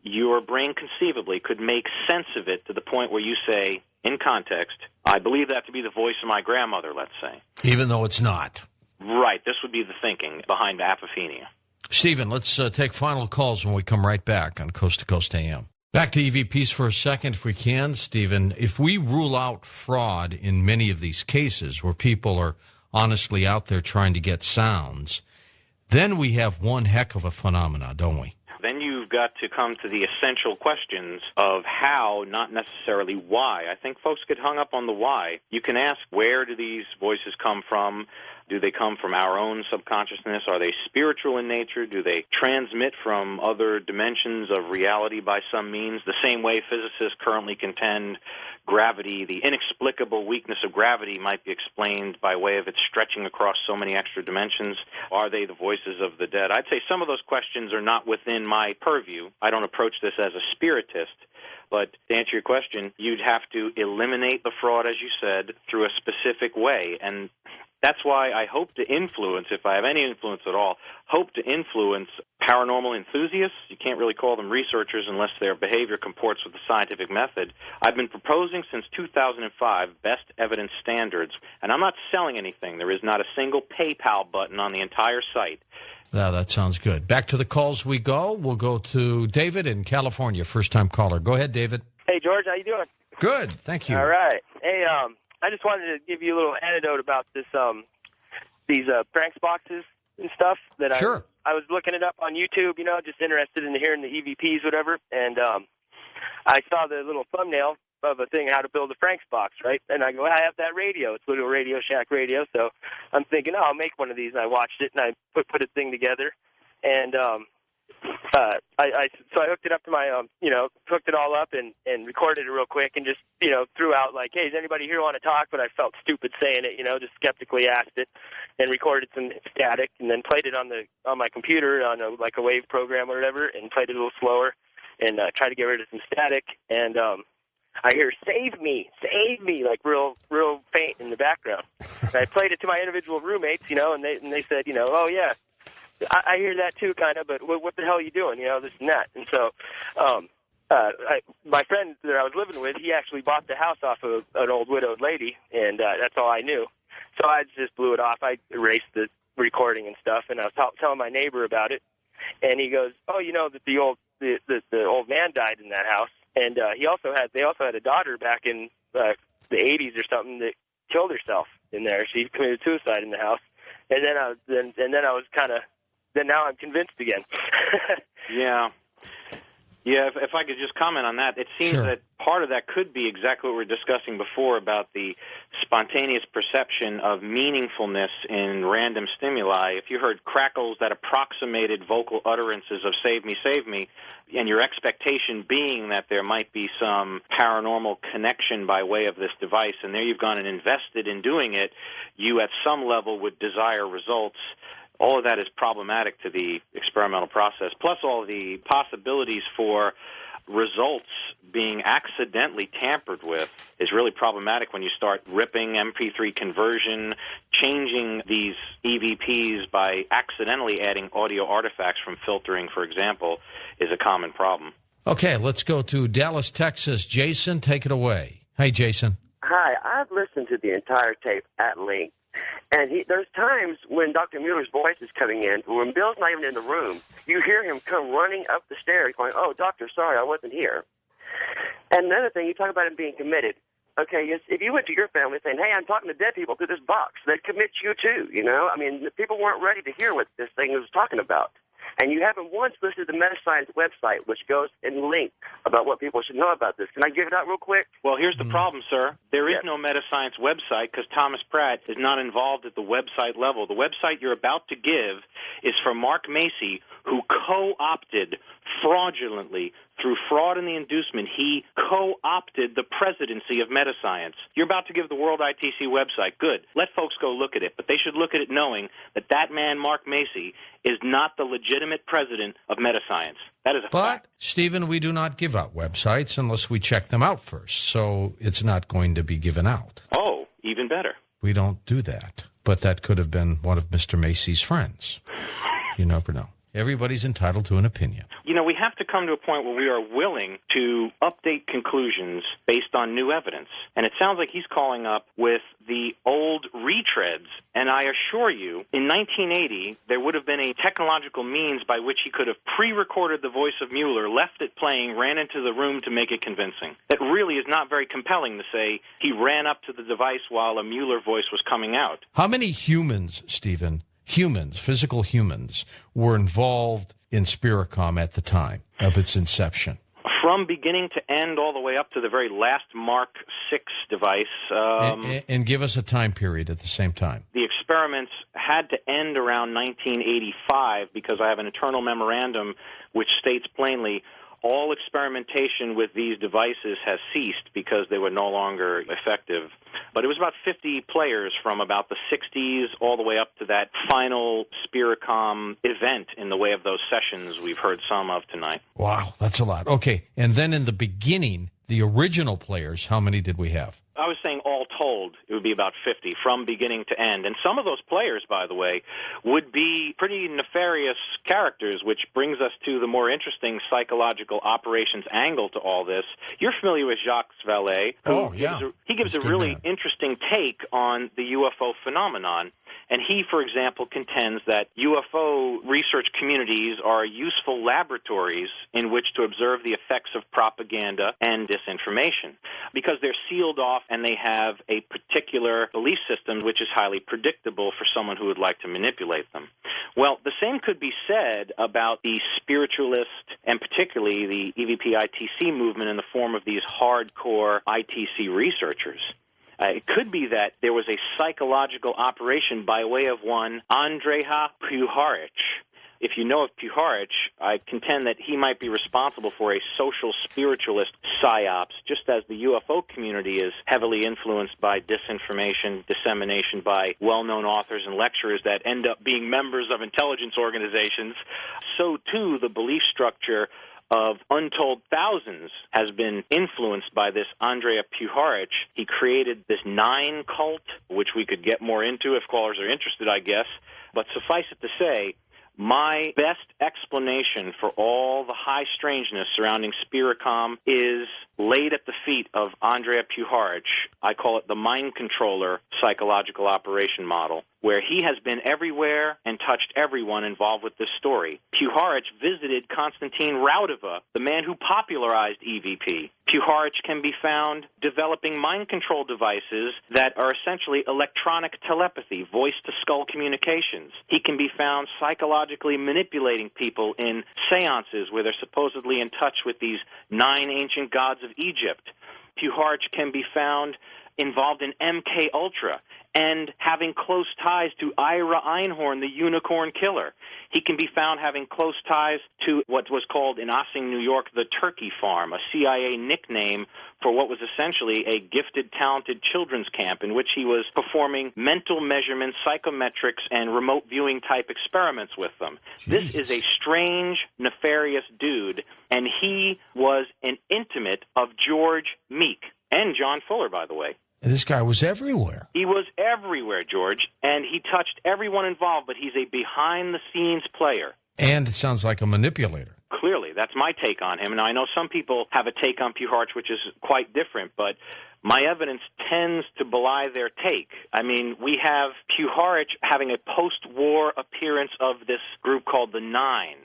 your brain conceivably could make sense of it to the point where you say, in context, I believe that to be the voice of my grandmother, let's say. Even though it's not. Right. This would be the thinking behind apophenia. Stephen, let's take final calls when we come right back on Coast to Coast AM. Back to EVPs for a second, if we can, Stephen. If we rule out fraud in many of these cases where people are honestly out there trying to get sounds, then we have one heck of a phenomena, don't we? Then you've got to come to the essential questions of how, not necessarily why. I think folks get hung up on the why. You can ask, where do these voices come from? Do they come from our own subconsciousness? Are they spiritual in nature? Do they transmit from other dimensions of reality by some means? The same way physicists currently contend gravity, the inexplicable weakness of gravity might be explained by way of its stretching across so many extra dimensions. Are they the voices of the dead? I'd say some of those questions are not within my purview. I don't approach this as a spiritist. But to answer your question, you'd have to eliminate the fraud, as you said, through a specific way. And that's why I hope to influence, if I have any influence at all, hope to influence paranormal enthusiasts. You can't really call them researchers unless their behavior comports with the scientific method. I've been proposing since 2005 best evidence standards, and I'm not selling anything. There is not a single PayPal button on the entire site. Yeah, that sounds good. Back to the calls we go. We'll go to David in California, first-time caller. Go ahead, David. Hey, George, how you doing? Good, thank you. All right. Hey, I just wanted to give you a little anecdote about this, these pranks boxes and stuff that Sure. I was looking it up on YouTube, you know, just interested in hearing the EVPs, whatever, and I saw the little thumbnail of a thing, how to build a Frank's box, right? And I go, I have that radio. It's a little Radio Shack radio, so I'm thinking, oh, I'll make one of these. And I watched it, and I put a thing together, and so I hooked it up to my, hooked it all up and recorded it real quick and just, threw out like, hey, does anybody here want to talk? But I felt stupid saying it, just skeptically asked it and recorded some static and then played it on my computer on a wave program or whatever and played it a little slower and tried to get rid of some static. And I hear, save me, like real faint in the background. And I played it to my individual roommates, and they said, oh, yeah. I hear that too, kind of, but what the hell are you doing? This and that. And so my friend that I was living with, he actually bought the house off of an old widowed lady, and that's all I knew. So I just blew it off. I erased the recording and stuff, and I was telling my neighbor about it, and he goes, oh, that the old man died in that house, and they also had a daughter back in the 80s or something that killed herself in there. She committed suicide in the house, and then I was kind of. Then now I'm convinced again. Yeah. If I could just comment on that, it seems that part of that could be exactly what we were discussing before about the spontaneous perception of meaningfulness in random stimuli. If you heard crackles that approximated vocal utterances of save me, and your expectation being that there might be some paranormal connection by way of this device, and there you've gone and invested in doing it, you at some level would desire results. All of that is problematic to the experimental process, plus all the possibilities for results being accidentally tampered with is really problematic when you start ripping MP3 conversion, changing these EVPs by accidentally adding audio artifacts from filtering, for example, is a common problem. Okay, let's go to Dallas, Texas. Jason, take it away. Hey, Jason. Hi, I've listened to the entire tape at length. And there's times when Dr. Mueller's voice is coming in, when Bill's not even in the room, you hear him come running up the stairs going, oh, doctor, sorry, I wasn't here. And another thing, you talk about him being committed. Okay, if you went to your family saying, hey, I'm talking to dead people through this box, they'd commit you too, I mean, people weren't ready to hear what this thing was talking about. And you haven't once listed the Metascience website, which goes in length about what people should know about this. Can I give it out real quick? Well, here's the problem, sir. There is no Metascience website because Thomas Pratt is not involved at the website level. The website you're about to give is for Mark Macy, who co-opted fraudulently, through fraud in the inducement, he co-opted the presidency of Metascience. You're about to give the World ITC website. Good. Let folks go look at it. But they should look at it knowing that that man, Mark Macy, is not the legitimate president of Metascience. That is a fact. But, Stephen, we do not give out websites unless we check them out first. So it's not going to be given out. Oh, even better. We don't do that. But that could have been one of Mr. Macy's friends. You never know. Everybody's entitled to an opinion. We have to come to a point where we are willing to update conclusions based on new evidence. And it sounds like he's calling up with the old retreads. And I assure you, in 1980, there would have been a technological means by which he could have pre-recorded the voice of Mueller, left it playing, ran into the room to make it convincing. That really is not very compelling to say he ran up to the device while a Mueller voice was coming out. How many humans, Stephen, physical humans, were involved in Spiricom at the time of its inception? From beginning to end, all the way up to the very last Mark VI device. And give us a time period at the same time. The experiments had to end around 1985 because I have an internal memorandum which states plainly all experimentation with these devices has ceased because they were no longer effective. But it was about 50 players from about the 60s all the way up to that final Spiricom event in the way of those sessions we've heard some of tonight. Wow, that's a lot. Okay, and then in the beginning, the original players, how many did we have? I was saying all told, it would be about 50 from beginning to end. And some of those players, by the way, would be pretty nefarious characters, which brings us to the more interesting psychological operations angle to all this. You're familiar with Jacques Vallée. He gives a really interesting take on the UFO phenomenon. And he, for example, contends that UFO research communities are useful laboratories in which to observe the effects of propaganda and disinformation because they're sealed off and they have a particular belief system which is highly predictable for someone who would like to manipulate them. Well, the same could be said about the spiritualist and particularly the EVP ITC movement in the form of these hardcore ITC researchers. It could be that there was a psychological operation by way of one Andreja Puharich. If you know of Puharich, I contend that he might be responsible for a social spiritualist psyops, just as the UFO community is heavily influenced by disinformation, dissemination by well-known authors and lecturers that end up being members of intelligence organizations. So, too, the belief structure of untold thousands has been influenced by this Andreja Puharich. He created this 9 cult, which we could get more into if callers are interested, I guess. But suffice it to say, my best explanation for all the high strangeness surrounding Spiricom is laid at the feet of Andreja Puharich. I call it the mind controller psychological operation model, where he has been everywhere and touched everyone involved with this story. Puharich visited Konstantin Raudova, the man who popularized EVP. Puharich can be found developing mind control devices that are essentially electronic telepathy, voice-to-skull communications. He can be found psychologically manipulating people in seances where they're supposedly in touch with these 9 ancient gods of Egypt. Puharich can be found involved in MK Ultra and having close ties to Ira Einhorn, the unicorn killer. He can be found having close ties to what was called in Ossing, New York, the Turkey Farm, a CIA nickname for what was essentially a gifted, talented children's camp in which he was performing mental measurements, psychometrics, and remote viewing type experiments with them. Jeez. This is a strange, nefarious dude, and he was an intimate of George Meek and John Fuller, by the way. This guy was everywhere. He was everywhere, George, and he touched everyone involved, but he's a behind-the-scenes player. And it sounds like a manipulator. Clearly, that's my take on him. Now, I know some people have a take on Puharich, which is quite different, but my evidence tends to belie their take. I mean, we have Puharich having a post-war appearance of this group called the Nine.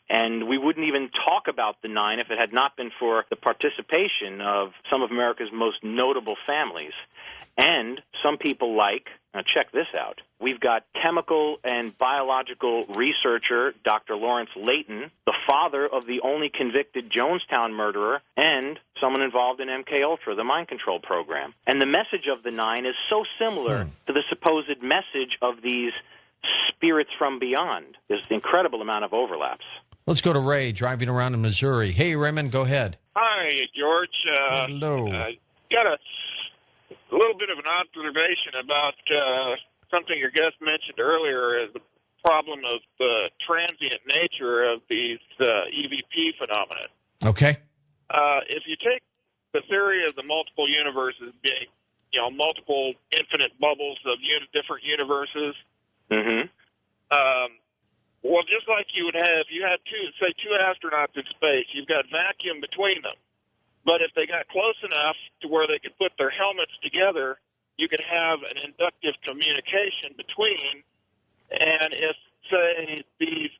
And we wouldn't even talk about the Nine if it had not been for the participation of some of America's most notable families. And some people now check this out. We've got chemical and biological researcher Dr. Lawrence Layton, the father of the only convicted Jonestown murderer, and someone involved in MK Ultra, the mind control program. And the message of the Nine is so similar to the supposed message of these spirits from beyond. There's an incredible amount of overlaps. Let's go to Ray, driving around in Missouri. Hey, Raymond, go ahead. Hi, George. Hello. Got a little bit of an observation about something your guest mentioned earlier, the problem of the transient nature of these EVP phenomena. Okay. If you take the theory of the multiple universes being, multiple infinite bubbles of different universes, well, just like you would have, you had two astronauts in space, you've got vacuum between them. But if they got close enough to where they could put their helmets together, you could have an inductive communication between. And if, say, these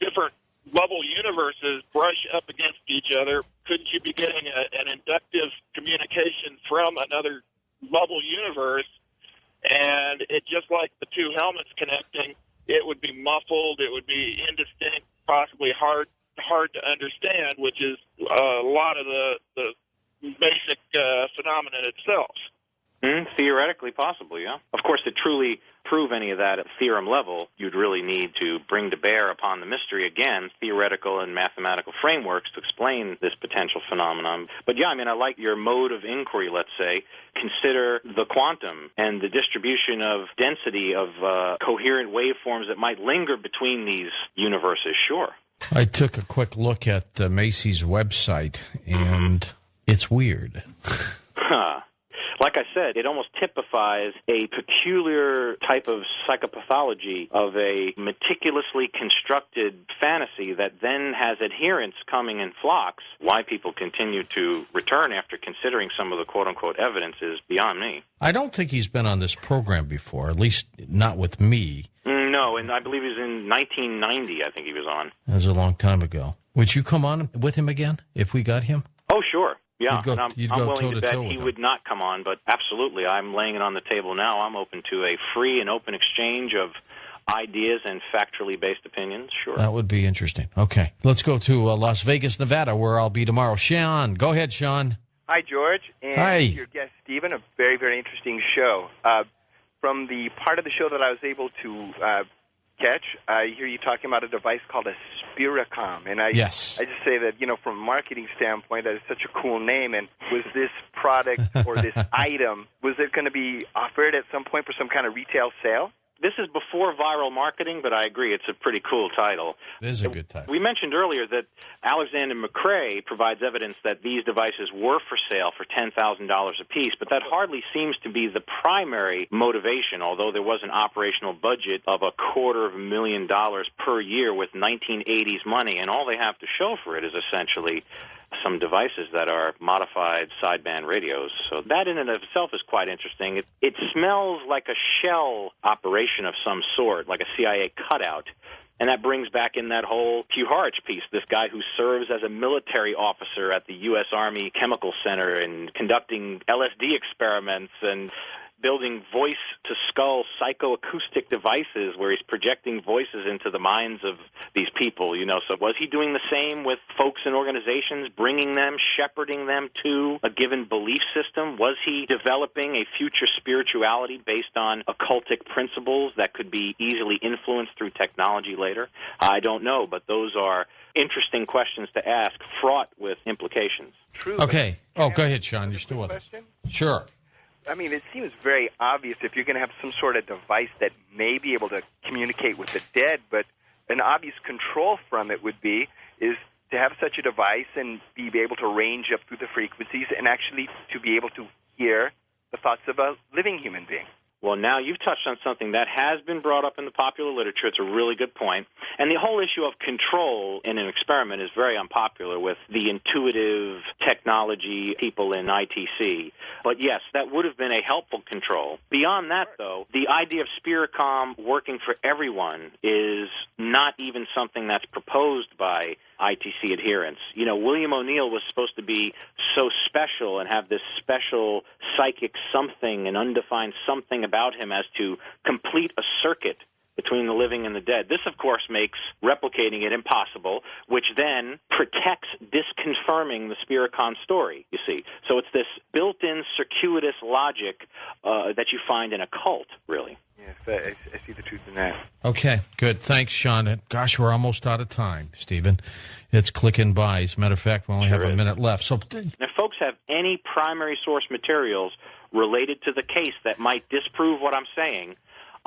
different bubble universes brush up against each other, couldn't you be getting an inductive communication from another bubble universe? And it just like the two helmets connecting, it would be muffled, it would be indistinct, possibly hard to understand, which is a lot of the basic phenomenon itself. Theoretically, possibly, yeah. Of course, it truly prove any of that at theorem level, you'd really need to bring to bear upon the mystery, again, theoretical and mathematical frameworks to explain this potential phenomenon. But yeah, I mean, I like your mode of inquiry, let's say. Consider the quantum and the distribution of density of coherent waveforms that might linger between these universes, sure. I took a quick look at Macy's website, and it's weird. Like I said, it almost typifies a peculiar type of psychopathology of a meticulously constructed fantasy that then has adherents coming in flocks. Why people continue to return after considering some of the quote-unquote evidence is beyond me. I don't think he's been on this program before, at least not with me. No, and I believe he was in 1990, I think he was on. That was a long time ago. Would you come on with him again if we got him? Oh, sure. Yeah, and I'm willing to bet he would not come on, but absolutely, I'm laying it on the table now. I'm open to a free and open exchange of ideas and factually based opinions, sure. That would be interesting. Okay, let's go to Las Vegas, Nevada, where I'll be tomorrow. Sean, go ahead, Sean. Hi, George. And Hi. Your guest, Stephen, a very, very interesting show. From the part of the show that I was able to catch, I hear you talking about a device called a Spiricom, and I just say that, you know, from a marketing standpoint, that is such a cool name. And was this product or this item, was it going to be offered at some point for some kind of retail sale? This is before viral marketing, but I agree it's a pretty cool title. It is a good title. We mentioned earlier that Alexander McRae provides evidence that these devices were for sale for $10,000 apiece, but that hardly seems to be the primary motivation, although there was an operational budget of $250,000 per year with 1980s money, and all they have to show for it is essentially some devices that are modified sideband radios. So that in and of itself is quite interesting. It smells like a shell operation of some sort, like a CIA cutout. And that brings back in that whole Hugh Harch piece, this guy who serves as a military officer at the U.S. Army Chemical Center and conducting LSD experiments and building voice-to-skull psychoacoustic devices where he's projecting voices into the minds of these people, you know. So was he doing the same with folks and organizations, bringing them, shepherding them to a given belief system? Was he developing a future spirituality based on occultic principles that could be easily influenced through technology later? I don't know, but those are interesting questions to ask, fraught with implications. True. Okay. Oh, go ahead, Sean. You're still with us. Sure. I mean, it seems very obvious if you're going to have some sort of device that may be able to communicate with the dead, but an obvious control from it would be is to have such a device and be able to range up through the frequencies and actually to be able to hear the thoughts of a living human being. Well, now you've touched on something that has been brought up in the popular literature. It's a really good point. And the whole issue of control in an experiment is very unpopular with the intuitive technology people in ITC. But yes, that would have been a helpful control. Beyond that, though, the idea of Spiricom working for everyone is not even something that's proposed by ITC adherents. You know, William O'Neill was supposed to be so special and have this special psychic something, an undefined something about him as to complete a circuit between the living and the dead. This, of course, makes replicating it impossible, which then protects disconfirming the Spiricom story, you see. So it's this built-in circuitous logic that you find in a cult, really. Yes, I see the truth in that. Okay, good. Thanks, Sean. Gosh, we're almost out of time, Stephen. It's clicking by. As a matter of fact, we only have a minute left. So, if folks have any primary source materials related to the case that might disprove what I'm saying,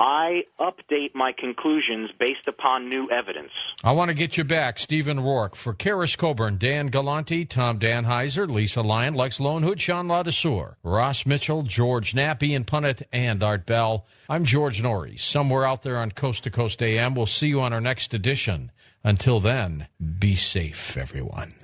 I update my conclusions based upon new evidence. I want to get you back, Stephen Rorke. For Karis Coburn, Dan Galante, Tom Danheiser, Lisa Lyon, Lex Lonehood, Sean Ladesseur, Ross Mitchell, George Knapp, Ian Punnett, and Art Bell. I'm George Noory. Somewhere out there on Coast to Coast AM. We'll see you on our next edition. Until then, be safe, everyone.